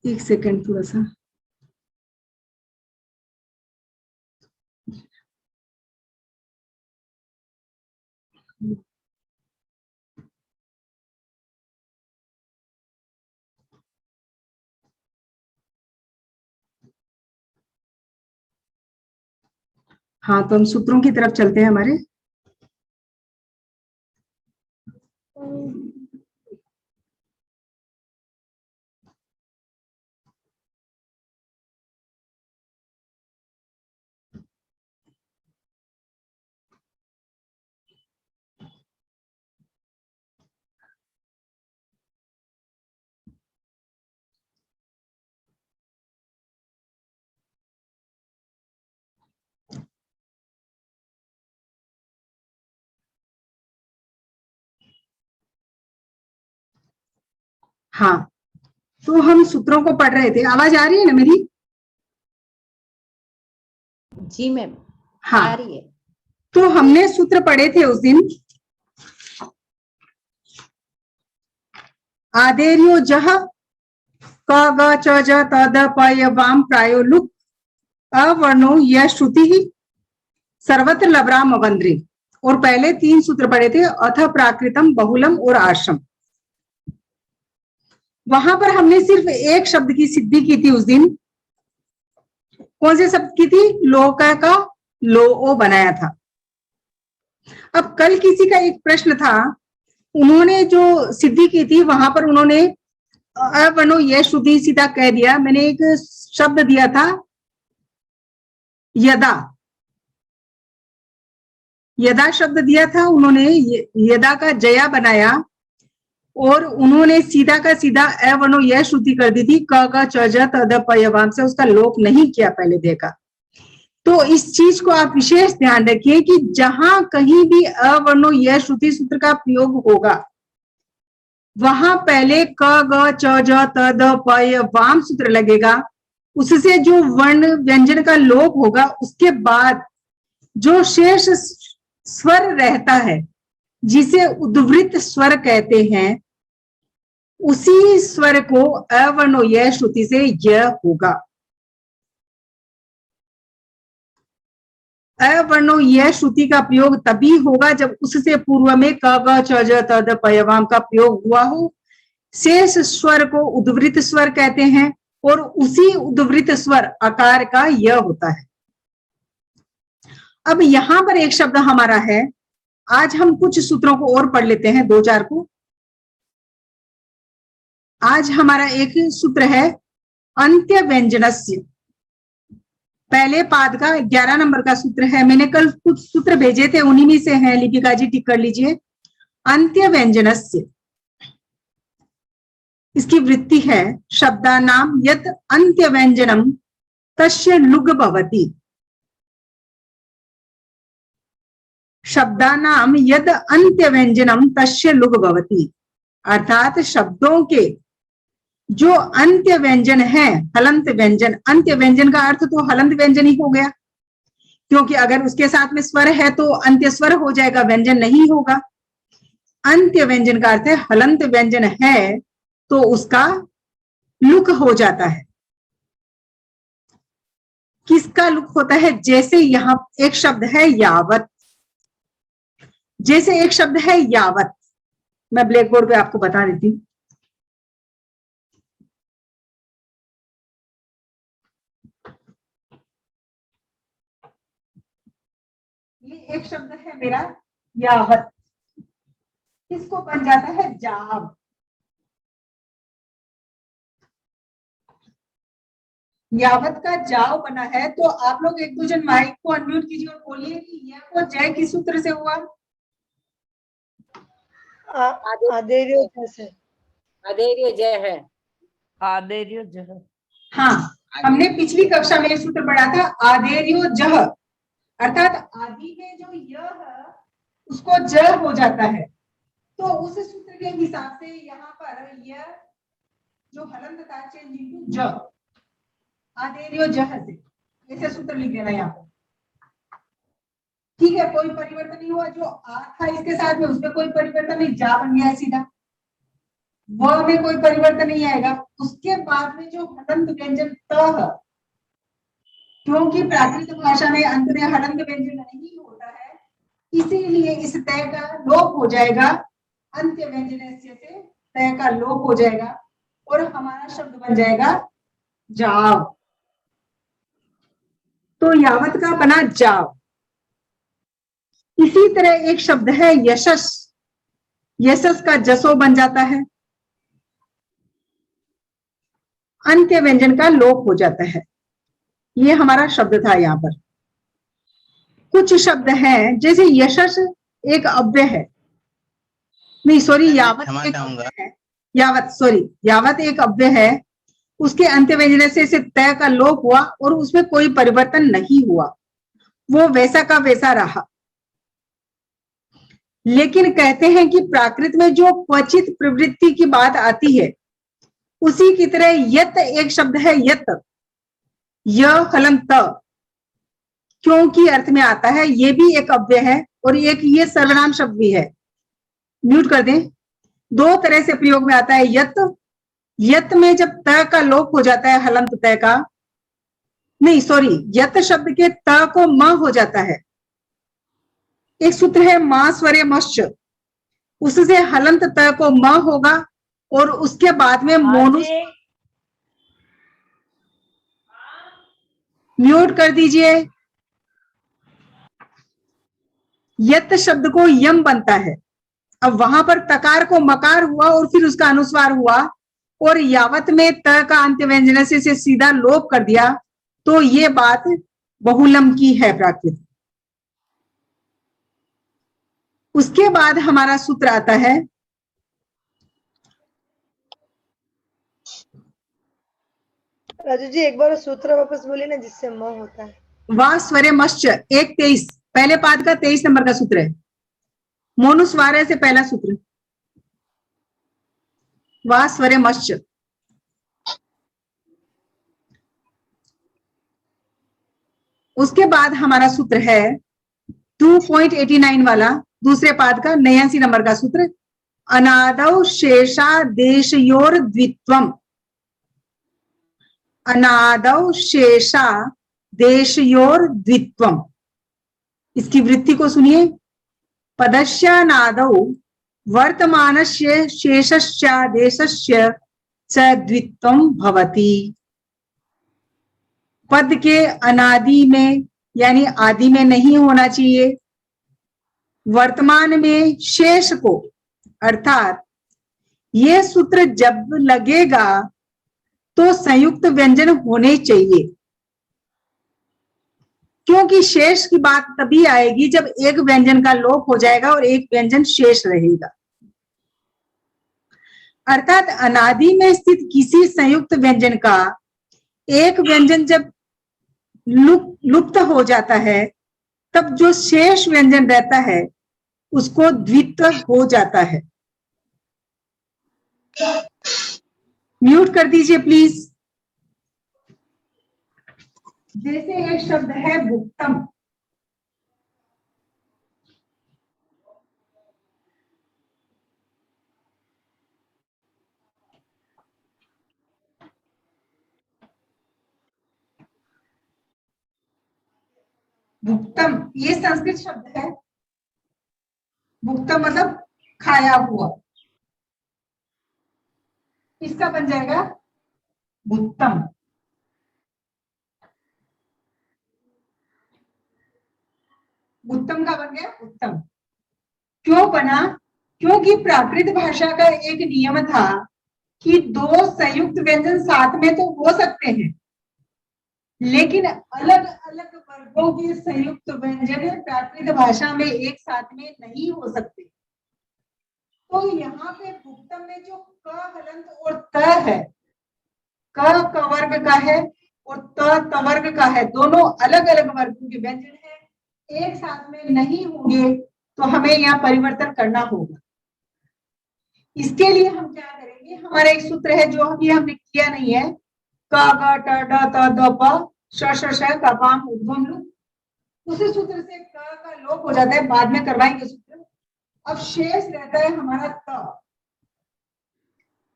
एक सेकंड थोड़ा सा। हाँ, तो हम सूत्रों की तरफ चलते हैं हमारे। हाँ, तो हम सूत्रों को पढ़ रहे थे। आवाज आ रही है ना मेरी? जी मैम, हाँ, आ रही है। तो हमने सूत्र पढ़े थे उस दिन, आदेर्यो जह क ग च ज त द प य वाम प्रायो लुक अवर्णो यह श्रुति ही सर्वत्र लवराम अवंद्रे। और पहले 3 सूत्र पढ़े थे, अथ प्राकृतम बहुलम और आश्रम। वहां पर हमने सिर्फ एक शब्द की सिद्धि की थी उस दिन। कौन से शब्द की थी? लोका का लो ओ बनाया था। अब कल किसी का एक प्रश्न था, उन्होंने जो सिद्धि की थी वहां पर उन्होंने अवनो यह श्रुति सीधा कह दिया। मैंने एक शब्द दिया था यदा, यदा शब्द दिया था, उन्होंने यदा का जया बनाया और उन्होंने सीधा का सीधा अवनो यह श्रुति कर दी थी, क ग च ज त द प य वाम से उसका लोप नहीं किया पहले देखा। तो इस चीज को आप विशेष ध्यान रखिए कि जहां कहीं भी अवर्णो यह श्रुति सूत्र का प्रयोग होगा वहां पहले क ग च ज त द प य वाम सूत्र लगेगा, उससे जो वर्ण व्यंजन का लोप होगा उसके बाद जो शेष स्वर रहता है जिसे उद्वृत्त स्वर कहते हैं, उसी स्वर को अवर्णो यह श्रुति से यह होगा। अवर्णो यह श्रुति का प्रयोग तभी होगा जब उससे पूर्व में क ग च ज त द प य वाम का प्रयोग हुआ हो। शेष स्वर को उद्वृत्त स्वर कहते हैं और उसी उद्वृत्त स्वर आकार का यह होता है। अब यहां पर एक शब्द हमारा है, आज हम कुछ सूत्रों को और पढ़ लेते हैं, 2-4 को। आज हमारा एक सूत्र है अंत्य व्यंजनस्य, पहले पाद का 11 नंबर का सूत्र है। मैंने कल कुछ सूत्र भेजे थे, उन्हीं में से है, लिपिका जी टिक कर लीजिए। अंत्य व्यंजनस्य, इसकी वृत्ति है शब्दानाम यत् अंत्य व्यंजनम तस्य लुग भवति। शब्दानाम यद अंत्य व्यंजनम तस्य लुग भवति, अर्थात शब्दों के जो अंत्य व्यंजन है, हलंत व्यंजन, अंत्य व्यंजन का अर्थ तो हलंत व्यंजन ही हो गया, क्योंकि अगर उसके साथ में स्वर है तो अंत्य स्वर हो जाएगा, व्यंजन नहीं होगा। अंत्य व्यंजन का अर्थ है हलंत व्यंजन है तो उसका लुक हो जाता है। किसका लुक होता है? जैसे यहां एक शब्द है यावत, जैसे एक शब्द है यावत, मैं ब्लैक बोर्ड पे आपको बता देती हूं। ये एक शब्द है मेरा यावत, इसको बन जाता है जाव। यावत का जाव बना है, तो आप लोग एक दो जन माइक को अनम्यूट कीजिए और बोलिए कि यह को जय किस सूत्र से हुआ? आदेर्यो जय से। आदेर्यो जय है। आदेर्यो जह। हाँ, हमने पिछली कक्षा में एक सूत्र पढ़ा था आदेर्यो जह, अर्थात आदि में जो यह है उसको ज हो जाता है। तो उस सूत्र के हिसाब से यहाँ पर यह जो हलंत था चेंज इनटू ज, आदेर्यो जह से, ऐसे सूत्र लिख देना यहाँ पर। ठीक है, कोई परिवर्तन नहीं हुआ। जो आ था इसके साथ में उसमें कोई परिवर्तन नहीं, जा बन गया सीधा। व में कोई परिवर्तन नहीं आएगा। उसके बाद में जो हलंत व्यंजन त, क्योंकि प्राकृत भाषा में अंत में हलंत व्यंजन नहीं होता है, इसीलिए इस तय का लोप हो जाएगा। अंत्य व्यंजन से तय का लोप हो जाएगा और हमारा शब्द बन जाएगा जाव। तो यावत का बना जाव। इसी तरह एक शब्द है यशस, यशस का जसो बन जाता है, अंत्य व्यंजन का लोप हो जाता है। ये हमारा शब्द था। यहाँ पर कुछ शब्द हैं, जैसे यशस एक अव्यय है, नहीं सॉरी यावत एक अव्यय है, यावत सॉरी यावत एक अव्यय है, उसके अंत्य व्यंजन से तय का लोप हुआ और उसमें कोई परिवर्तन नहीं हुआ, वो वैसा का वैसा रहा। लेकिन कहते हैं कि प्राकृत में जो क्वचित प्रवृत्ति की बात आती है, उसी की तरह यत एक शब्द है, यत य हलंत त, क्योंकि अर्थ में आता है, ये भी एक अव्यय है और एक ये सर्वनाम शब्द भी है। म्यूट कर दें। दो तरह से प्रयोग में आता है। यत, यत में जब त का लोप हो जाता है, हलंत त का, नहीं सॉरी, यत शब्द के त को म हो जाता है। एक सूत्र है मा स्वरे मश्च, उससे हलंत त को म होगा और उसके बाद में मोनुस। म्यूट कर दीजिए। यत शब्द को यम बनता है। अब वहां पर तकार को मकार हुआ और फिर उसका अनुस्वार हुआ और यावत में त का अंत्य व्यंजन से सीधा लोप कर दिया, तो ये बात बहुलम की है प्राकृत। उसके बाद हमारा सूत्र आता है राजू जी एक बार सूत्र वापस बोलिए ना, जिससे म होता है। वा स्वरे मश्च 1:23, पहले पाद का 23 नंबर का सूत्र है। मोनुस्वार से पहला सूत्र वा स्वरे मश्च। उसके बाद हमारा सूत्र है 2.89 वाला दूसरे पाद का 89 नंबर का सूत्र, अनादौ शेषा देशयोर द्वित्वम। अनादौ शेषा देशयोर द्वित्वम। इसकी वृत्ति को सुनिए। पदस्यानादौ वर्तमानस्य शेषस्यादेशस्य च द्वित्वम भवति। पद के अनादि में यानी आदि में नहीं होना चाहिए, वर्तमान में शेष को, अर्थात ये सूत्र जब लगेगा तो संयुक्त व्यंजन होने चाहिए, क्योंकि शेष की बात तभी आएगी जब एक व्यंजन का लोप हो जाएगा और एक व्यंजन शेष रहेगा। अर्थात अनादि में स्थित किसी संयुक्त व्यंजन का एक व्यंजन जब लुप्त हो जाता है, तब जो शेष व्यंजन रहता है उसको द्वित्व हो जाता है। म्यूट कर दीजिए प्लीज। जैसे एक शब्द है भुक्तम, भुक्तम ये संस्कृत शब्द है। भुक्तम मतलब खाया हुआ, इसका बन जाएगा भुक्तम। उत्तम का बन गया उत्तम। क्यों बना? क्योंकि प्राकृत भाषा का एक नियम था कि दो संयुक्त व्यंजन साथ में तो हो सकते हैं, लेकिन अलग अलग वर्गों के संयुक्त व्यंजन प्राकृत भाषा में एक साथ में नहीं हो सकते। तो यहाँ पे भुक्तम में जो क हलंत और त है, क वर्ग का है और त वर्ग का है, दोनों अलग अलग वर्गों के व्यंजन है, एक साथ में नहीं होंगे, तो हमें यहाँ परिवर्तन करना होगा। इसके लिए हम क्या करेंगे, हमारा एक सूत्र है जो अभी हमने किया नहीं है, क ग ट ड त द प श श श क पाम उद्गम लु। उसी सूत्र से क का लोप हो जाता है, बाद में करवाएंगे सूत्र। अब शेष रहता है हमारा त।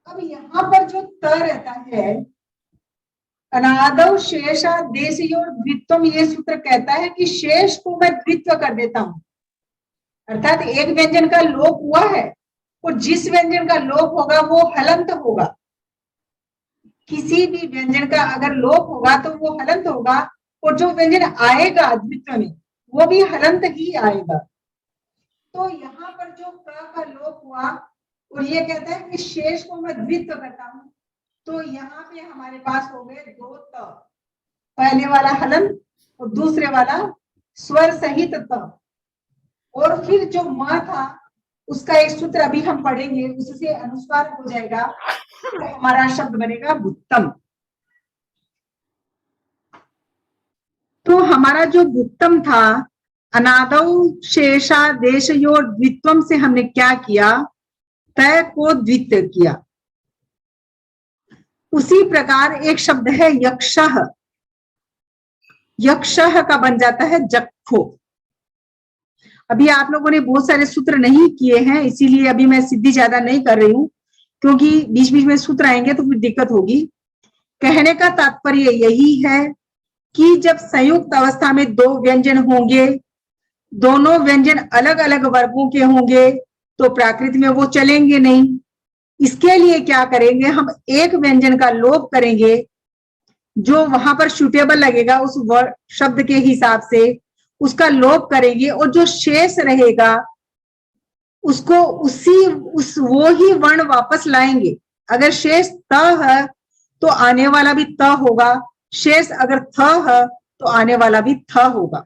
अब यहाँ पर जो त रहता है, अनादौ शेषा देशयोर द्वित्वम, ये सूत्र कहता है कि शेष को मैं द्वित्व कर देता हूं, अर्थात एक व्यंजन का लोप हुआ है और जिस व्यंजन का लोप होगा वो हलंत होगा। किसी भी व्यंजन का अगर लोप होगा तो वो हलंत होगा, और जो व्यंजन आएगा द्वित्व में वो भी हलंत ही आएगा। तो यहाँ पर जो क का लोप हुआ और ये कहता है कि शेष को मैं द्वित्व करता हूं, तो यहाँ पे हमारे पास हो गए दो त, पहले वाला हलंत और दूसरे वाला स्वर सहित त, और फिर जो म था उसका एक सूत्र अभी हम पढ़ेंगे, उससे अनुस्वार हो जाएगा, तो हमारा शब्द बनेगा भुक्तम। तो हमारा जो भुक्तम था, अनादौ शेषा देशयोर द्वित्वम से हमने क्या किया, तय को द्वित्व किया। उसी प्रकार एक शब्द है यक्षः। यक्षः का बन जाता है जक्खो। अभी आप लोगों ने बहुत सारे सूत्र नहीं किए हैं, इसीलिए अभी मैं सिद्धि ज्यादा नहीं कर रही हूँ, क्योंकि बीच बीच में सूत्र आएंगे तो फिर दिक्कत होगी। कहने का तात्पर्य यही है कि जब संयुक्त अवस्था में दो व्यंजन होंगे, दोनों व्यंजन अलग अलग वर्गों के होंगे, तो प्राकृत में वो चलेंगे नहीं। इसके लिए क्या करेंगे, हम एक व्यंजन का लोप करेंगे जो वहां पर सूटेबल लगेगा उस शब्द के हिसाब से, उसका लोप करेंगे और जो शेष रहेगा उसको वो ही वर्ण वापस लाएंगे। अगर शेष त है तो आने वाला भी त होगा, शेष अगर थ है तो आने वाला भी थ होगा।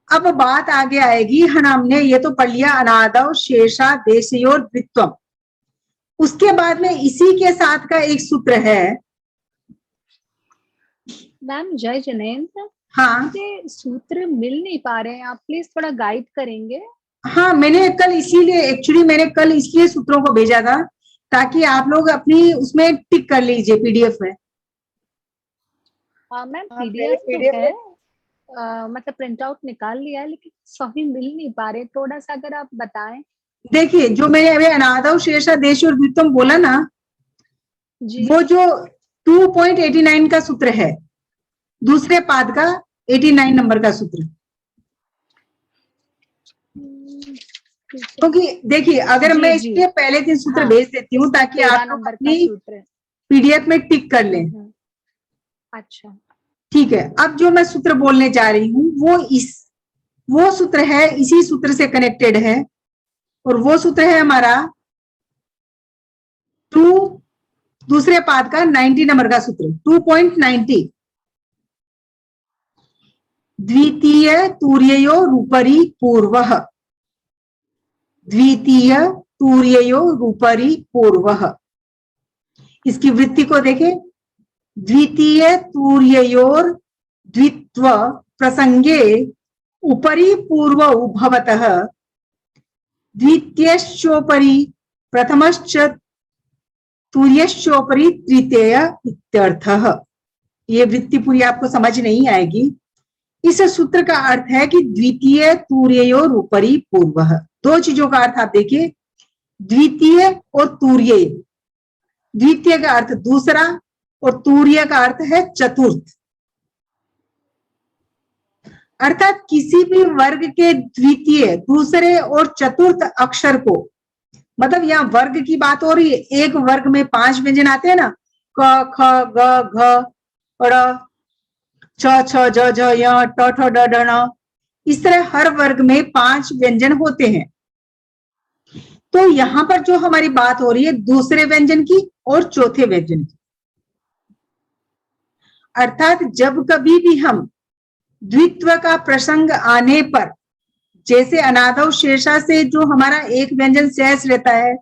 अब बात आगे आएगी, हमने ये तो पढ़ लिया अनादव शेषा देशयोर द्वित्वम। उसके बाद में इसी के साथ का एक सूत्र है। मैम जय जिनेंद्र, हाँ, मुझे सूत्र मिल नहीं पा रहे हैं, आप प्लीज थोड़ा गाइड करेंगे। हाँ, मैंने कल इसलिए सूत्रों को भेजा था ताकि आप लोग अपनी उसमें टिक कर लीजिए पीडीएफ में। मैम पीडीएफ तो है, मतलब प्रिंट आउट निकाल लिया है, लेकिन सभी मिल नहीं पा रहे, थोड़ा सा अगर आप बताएं। देखिए, जो मैंने अभी अनादव शेषा देश और द्वित्वम बोला ना जी, वो जो 2.89 का सूत्र है, दूसरे पाद का 89 नंबर का सूत्र। क्योंकि देखिए, अगर मैं इसके पहले 3 सूत्र भेज देती हूँ ताकि आप लोग अपनी पीडीएफ में टिक कर लें। अच्छा, ठीक है। अब जो मैं सूत्र बोलने जा रही हूँ वो सूत्र है, इसी सूत्र से कनेक्टेड है, और वो सूत्र है हमारा 2 दूसरे पाद का 90 नंबर का सूत्र 2.90। द्वितीय तूर्ययोरुपरि पूर्वः, द्वितीय तूर्ययोरुपरि पूर्वः। इसकी वृत्ति को देखें, द्वितीय तूर्ययोर द्वित्व प्रसंगे उपरि पूर्व उभवतः द्वितीयश्चोपरि प्रथमश्च तूर्यश्चोपरि तृतीय इत्यर्थः। ये वृत्ति पूरी आपको समझ नहीं आएगी। इस सूत्र का अर्थ है कि द्वितीय तूर्ययोर उपरि पूर्वः। 2 चीजों का अर्थ आप देखिए, द्वितीय और तूर्य। द्वितीय का अर्थ दूसरा और तूर्य का अर्थ है चतुर्थ। अर्थात किसी भी वर्ग के द्वितीय, दूसरे और चतुर्थ अक्षर को, मतलब यहाँ वर्ग की बात हो रही है। एक वर्ग में 5 व्यंजन आते हैं ना, क ख ग घ ड़ छ छ ज झ य ट ठ ड ढ ण। इस तरह हर वर्ग में 5 व्यंजन होते हैं। तो यहाँ पर जो हमारी बात हो रही है दूसरे व्यंजन की और चौथे व्यंजन की। अर्थात जब कभी भी हम द्वित्व का प्रसंग आने पर, जैसे अनादव शेषा से जो हमारा एक व्यंजन शेष रहता है,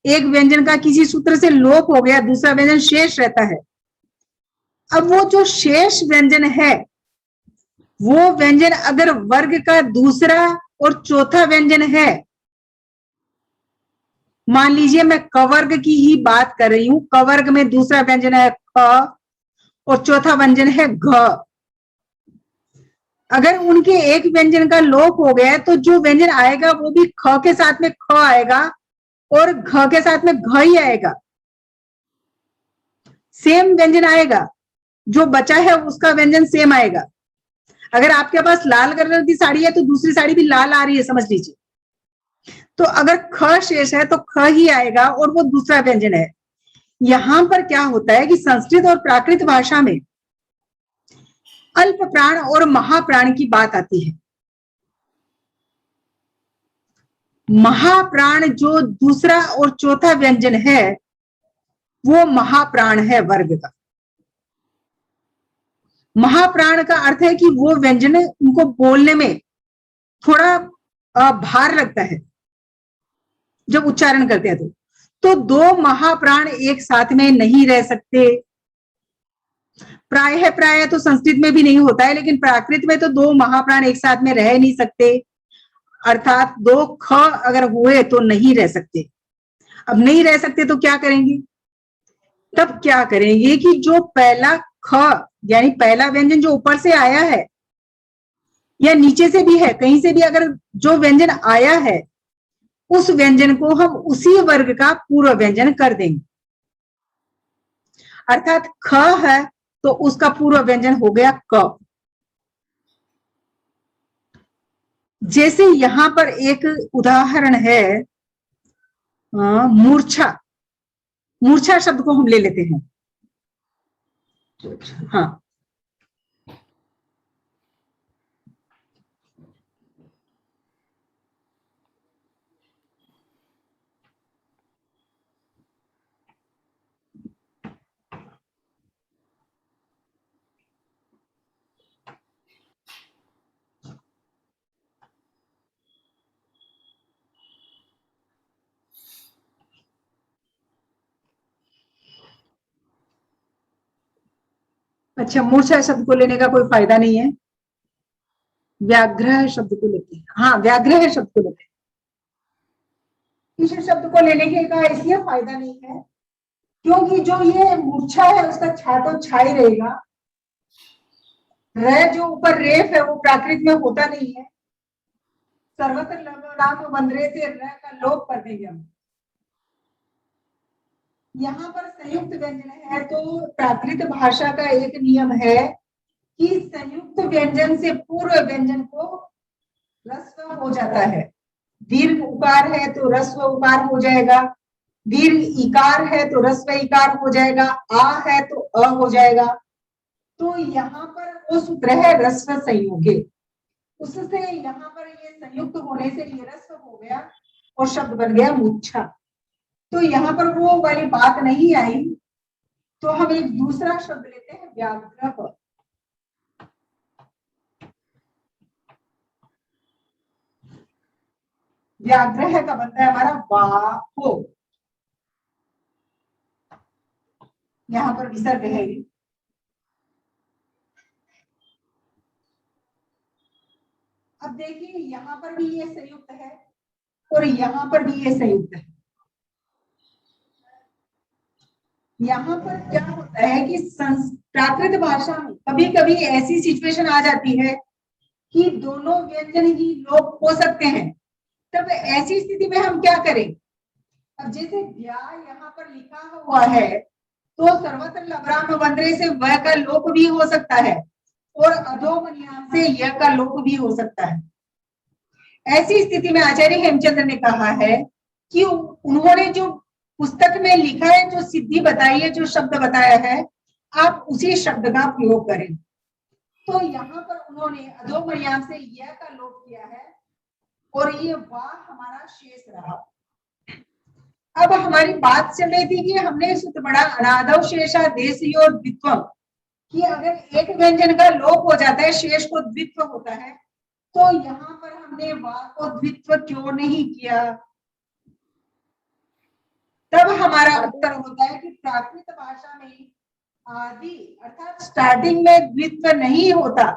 एक व्यंजन का किसी सूत्र से लोप हो गया, दूसरा व्यंजन शेष रहता है। अब वो जो शेष व्यंजन है, वो व्यंजन अगर वर्ग का दूसरा और चौथा व्यंजन है, मान लीजिए मैं कवर्ग की ही बात कर रही हूं, कवर्ग में दूसरा व्यंजन है ख और चौथा व्यंजन है घ। अगर उनके एक व्यंजन का लोप हो गया है तो जो व्यंजन आएगा वो भी ख के साथ में ख आएगा और घ के साथ में घ ही आएगा। सेम व्यंजन आएगा, जो बचा है उसका व्यंजन सेम आएगा। अगर आपके पास लाल कलर की साड़ी है तो दूसरी साड़ी भी लाल आ रही है, समझ लीजिए। तो अगर ख शेष है तो ख ही आएगा और वो दूसरा व्यंजन है। यहां पर क्या होता है कि संस्कृत और प्राकृत भाषा में अल्प प्राण और महाप्राण की बात आती है। महाप्राण जो दूसरा और चौथा व्यंजन है वो महाप्राण है वर्ग का। महाप्राण का अर्थ है कि वो व्यंजन उनको बोलने में थोड़ा भार लगता है जब उच्चारण करते हैं। तो 2 महाप्राण एक साथ में नहीं रह सकते। प्राय तो संस्कृत में भी नहीं होता है, लेकिन प्राकृत में तो 2 महाप्राण एक साथ में रह नहीं सकते। अर्थात 2 ख अगर हुए तो नहीं रह सकते। अब नहीं रह सकते तो क्या करेंगे? तब क्या करेंगे कि जो पहला ख यानी पहला व्यंजन जो ऊपर से आया है या नीचे से भी है, कहीं से भी अगर जो व्यंजन आया है उस व्यंजन को हम उसी वर्ग का पूर्व व्यंजन कर देंगे। अर्थात ख है तो उसका पूर्व व्यंजन हो गया क। जैसे यहां पर एक उदाहरण है मूर्छा। मूर्छा शब्द को हम ले लेते हैं। हाँ, अच्छा, मूर्छा शब्द को लेने का कोई फायदा नहीं है, व्याघ्र शब्द को लेते हैं। हाँ, व्याघ्र शब्द को लेते हैं। इस शब्द को लेने के का इसलिए फायदा नहीं है क्योंकि जो ये मूर्छा है उसका छा तो छा ही रहेगा। र जो ऊपर रेफ है वो प्राकृत में होता नहीं है। सर्वत्र लघु बंदरे से र का लोप कर देंगे हम। यहाँ पर संयुक्त व्यंजन है तो प्राकृत भाषा का एक नियम है कि संयुक्त व्यंजन से पूर्व व्यंजन को ह्रस्व हो जाता है। दीर्घ उकार है तो ह्रस्व उकार हो जाएगा, दीर्घ इकार है तो ह्रस्व इकार हो जाएगा, आ है तो अ हो जाएगा। तो यहाँ पर वो सूत्र है ह्रस्व संयोगे। उससे यहाँ पर ये संयुक्त होने से ये ह्रस्व हो गया और शब्द बन गया मूर्छा। तो यहाँ पर वो वाली बात नहीं आई, तो हम एक दूसरा शब्द लेते हैं व्याघ्र। व्याघ्र का बनता है हमारा वाहो। यहाँ पर विसर्ग है। अब देखिए यहाँ पर भी ये संयुक्त है और यहाँ पर भी ये संयुक्त है। यहाँ पर क्या होता है कि प्राकृत भाषा में कभी कभी ऐसी सिचुएशन आ जाती है कि दोनों व्यंजन ही लोप हो सकते हैं। तब ऐसी स्थिति में हम क्या करें? अब जैसे व्या यहाँ पर लिखा हुआ है तो सर्वत्र लवराम बंदरे से वह का लोप भी हो सकता है और अधोमनियाम से यह का लोप भी हो सकता है। ऐसी स्थिति में आचार्य हेमचंद्र ने कहा है कि उन्होंने जो पुस्तक में लिखा है, जो सिद्धि बताई है, जो शब्द बताया है, आप उसी शब्द का प्रयोग करें। तो यहाँ पर उन्होंने अधोमनियाम से यह का लोप किया है और ये वाह हमारा शेष रहा। अब हमारी बात चल रही थी कि हमने सूत्र पढ़ा अनादव शेषा देशयो द्वित्वम, कि अगर एक व्यंजन का लोप हो जाता है शेष को द्वित्व होता है, तो यहाँ पर हमने वाह को द्वित्व क्यों नहीं किया? तब हमारा उत्तर होता है कि प्राकृत भाषा में आदि अर्थात स्टार्टिंग में द्वित्व नहीं होता।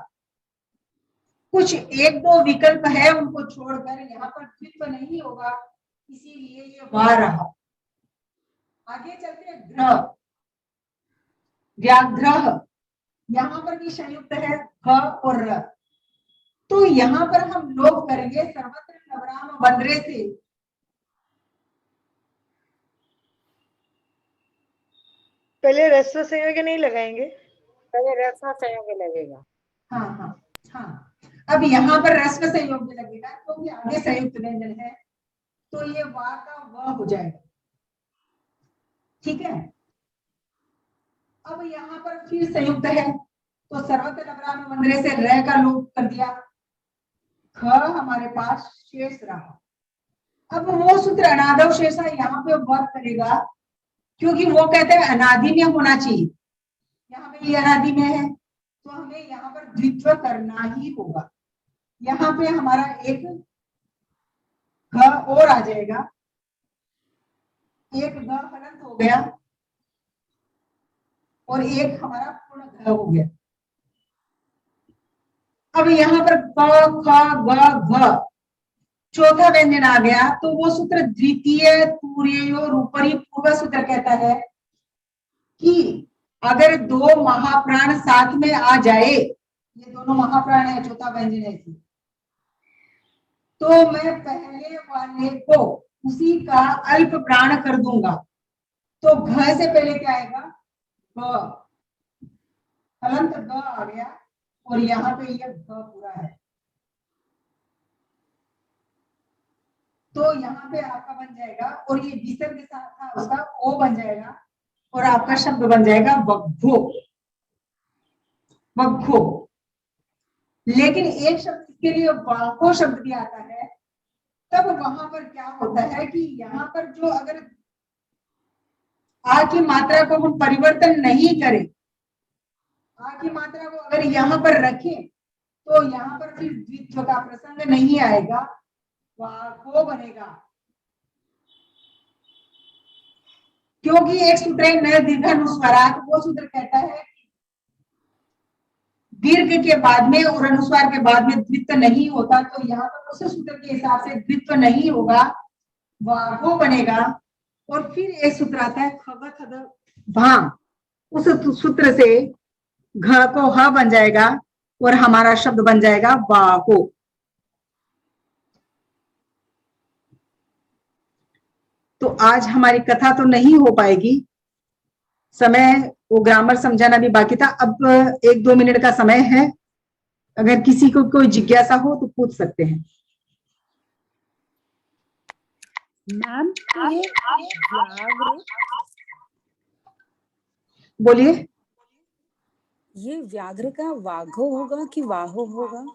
कुछ एक दो विकल्प है उनको छोड़कर यहाँ पर द्वित्व नहीं होगा, इसीलिए ये वाह रहा। आगे चलते हैं ग्रह, व्याघ्र। यहाँ पर भी संयुक्त है ख और र। तो यहाँ पर हम लोप करेंगे सर्वत्र लवराम बंदरे से। पहले ह्रस्व संयोग नहीं लगाएंगे, पहले ह्रस्व संयोग लगेगा। हाँ हाँ हाँ, अब यहाँ पर ह्रस्व संयोग लगेगा क्योंकि आगे संयुक्त व्यंजन है, तो ये वाह का वह हो जाएगा। ठीक है। अब यहाँ पर फिर संयुक्त है तो सर्वत्र लवराम बंदरे से र का लोप कर दिया, ख हमारे पास शेष रहा। अब वो सूत्र अनादव शेषा यहाँ पे वर्क करेगा क्योंकि वो कहते हैं अनादि में होना चाहिए। यहाँ पे ये अनादि में है तो हमें यहाँ पर द्वित्व करना ही होगा। यहाँ पे हमारा एक घ और आ जाएगा, एक घ हलंत हो गया और एक हमारा पूर्ण घ हो गया। अब यहाँ पर क ख ग घ चौथा व्यंजन आ गया, तो वो सूत्र द्वितीय तुर्यो ऊपरी पूर्व सूत्र कहता है कि अगर दो महाप्राण साथ में आ जाए, ये दोनों महाप्राण है, चौथा व्यंजन है इसी, तो मैं पहले वाले को उसी का अल्प प्राण कर दूंगा। तो घ से पहले क्या आएगा? ग, हलंत ग आ गया और यहाँ पे ये ग पूरा है, तो यहाँ पे आपका बन जाएगा, और ये विसर्ग के साथ था उसका ओ बन जाएगा, और आपका शब्द बन जाएगा वग्घो, वग्घो। लेकिन एक शब्द के लिए वाघो शब्द भी आता है, तब वहां पर क्या होता है कि यहाँ पर जो अगर आ की मात्रा को हम परिवर्तन नहीं करें, आ की मात्रा को अगर यहाँ पर रखें, तो यहाँ पर फिर द्वित्व का प्रसंग नहीं आएगा, वाघो बनेगा। क्योंकि एक सूत्र है न दीर्घानुस्वारात, वो सूत्र कहता है दीर्घ के बाद में और अनुस्वार के बाद में द्वित्व नहीं होता, तो यहाँ पर उस सूत्र के हिसाब से द्वित्व नहीं होगा, वाघो बनेगा। और फिर एक सूत्र आता है खग थद भांग, उस सूत्र से घ को ह बन जाएगा और हमारा शब्द बन जाएगा वाहो। तो आज हमारी कथा तो नहीं हो पाएगी, समय वो ग्रामर समझाना भी बाकी था। अब 1-2 मिनट का समय है, अगर किसी को कोई जिज्ञासा हो तो पूछ सकते हैं। मैम ये व्याघ्र, बोलिए। ये व्याघ्र का वाघो होगा कि वाहो होगा?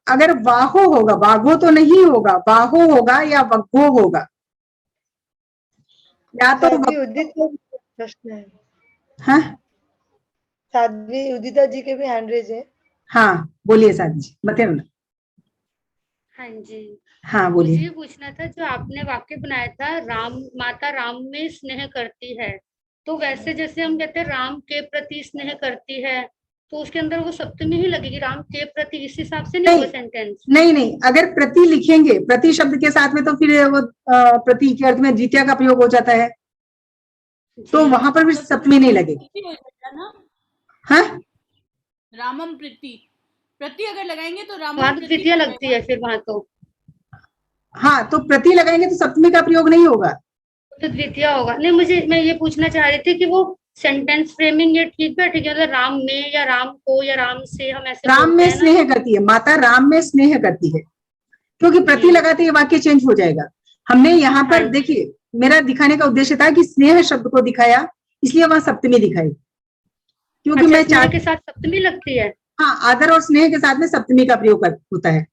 अगर वाहो होगा, वाघो तो नहीं होगा, वाहो होगा या वग्घो होगा, या तो साध्वी उदित प्रश्न है। हाँ साध्वी उदिता जी के भी हैंड रेज है। हाँ बोलिए साध्वी जी, बताइए ना। हाँ जी, हाँ मुझे बोलिए। ये पूछना था, जो आपने वाक्य बनाया था राम माता राम में स्नेह करती है, तो वैसे जैसे हम कहते हैं राम के प्रति स्नेह करती है, तो उसके अंदर वो सप्तमी ही लगेगी, राम के प्रति, इस हिसाब से नहीं होगा सेंटेंस? नहीं, अगर प्रति लिखेंगे, प्रति शब्द के साथ में, तो फिर वो प्रति के अर्थ में द्वितीय का प्रयोग हो जाता है, तो वहां पर भी सप्तमी नहीं लगेगी। हाँ रामम प्रति, प्रति अगर लगाएंगे तो रामम वहां तो द्वितीय लगती है फिर वहां तो। हाँ, तो प्रति लगाएंगे तो सप्तमी का प्रयोग नहीं होगा, तो द्वितीय होगा। नहीं, मैं ये पूछना चाह रही थी कि वो सेंटेंस फ्रेमिंग ये ठीक बैठेगी, मतलब राम में या राम को या राम से, हम ऐसे राम बोलते में हैं ना? स्नेह करती है, माता राम में स्नेह करती है, क्योंकि प्रति लगाते ही वाक्य चेंज हो जाएगा। हमने यहाँ पर देखिए, मेरा दिखाने का उद्देश्य था कि स्नेह शब्द को दिखाया, इसलिए वहां सप्तमी दिखाई, क्योंकि मैं स्नेह के साथ सप्तमी लगती है। हाँ, आदर और स्नेह के साथ में सप्तमी का प्रयोग होता है।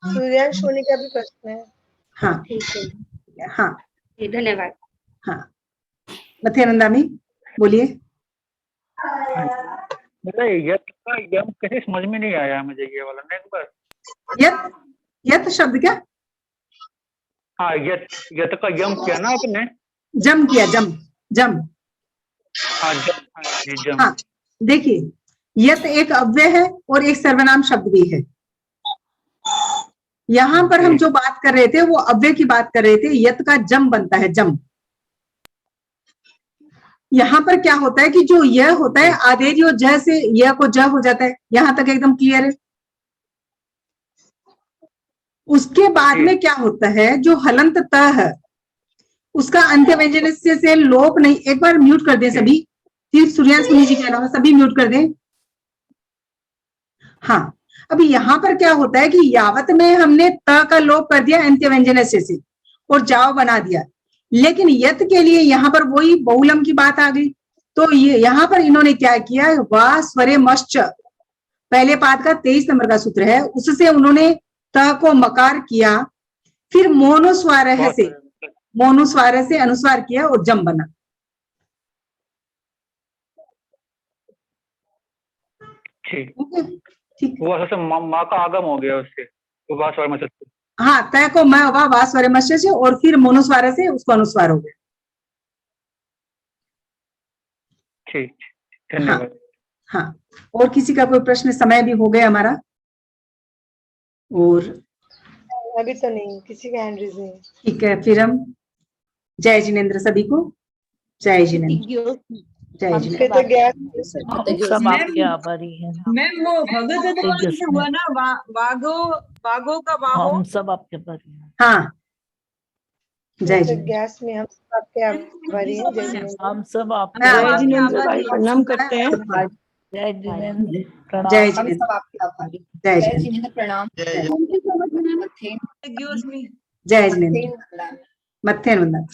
सूर्यांश होने का भी प्रश्न है। हाँ ठीक है, हाँ धन्यवाद। हाँ मथेनंदा में बोलिए। यत का यम कैसे समझ में नहीं आया मुझे, ये वाला ना एक बार। यत शब्द क्या? हाँ, यत का यम किया ना आपने? जम किया, जम। हाँ जम। हाँ देखिए, यत एक अव्यय है और एक सर्वनाम शब्द भी है। यहाँ पर हम जो बात कर रहे थे वो अव्यय की बात कर रहे थे, यत का जम बनता है, जम। यहाँ पर क्या होता है कि जो यह होता है आदेश और ज से यह को ज हो जाता है, यहाँ तक एकदम क्लियर है। उसके बाद में क्या होता है, जो हलंत त है उसका अंत्य व्यंजन से लोप नहीं। एक बार म्यूट कर दें सभी, फिर सूर्यांश मुनि जी के अलावा सभी म्यूट कर दें। हाँ, अभी यहाँ पर क्या होता है कि यावत में हमने त का लोप कर दिया अंत्य व्यंजन से और जाव बना दिया, लेकिन यत के लिए यहाँ पर वही बहुलम की बात आ गई। तो ये यहाँ पर इन्होंने क्या किया, वा स्वरे मश्च, पहले पाद का 23 नंबर का सूत्र है, उससे उन्होंने त को मकार किया, फिर मोनुस्वार से अनुस्वार किया और जम बना। ठीक, वो असल माँ का आगम हो गया उससे, तो वास्वर में हाँ, तय को मैं वा स्वर मत्स्य से और फिर मोनुस्वार से उसको अनुस्वार हो गया। ठीक, धन्यवाद। हाँ, और किसी का कोई प्रश्न? समय भी हो गया हमारा, और अभी तो नहीं, किसी का हैंड रेज नहीं। ठीक है, फिर हम जय जिनेन्द्र सभी को। जय जिनेन्द्र, जय हम जिनेन्द्र। पे तो गैस हम सब आपके आभारी हैं। मैम वो भगत द्वार से हुआ ना, वाघो का वाहो। हम सब आपके आभारी हैं। हाँ, जय तो जिनेन्द्र। गैस में हम सब आपके आभारी हैं। जय जिनेन्द्र। हम सब आपके हाँ, आभारी हैं। जिनेन्द्र भाई प्रणाम करते हैं। जय जिनेन्द्र, जय प्रणाम। जिनेन्द्र, जय जिनेन्द्र, जय Excuse me. जय जिनेन्द्र। मत्थेन वंदन।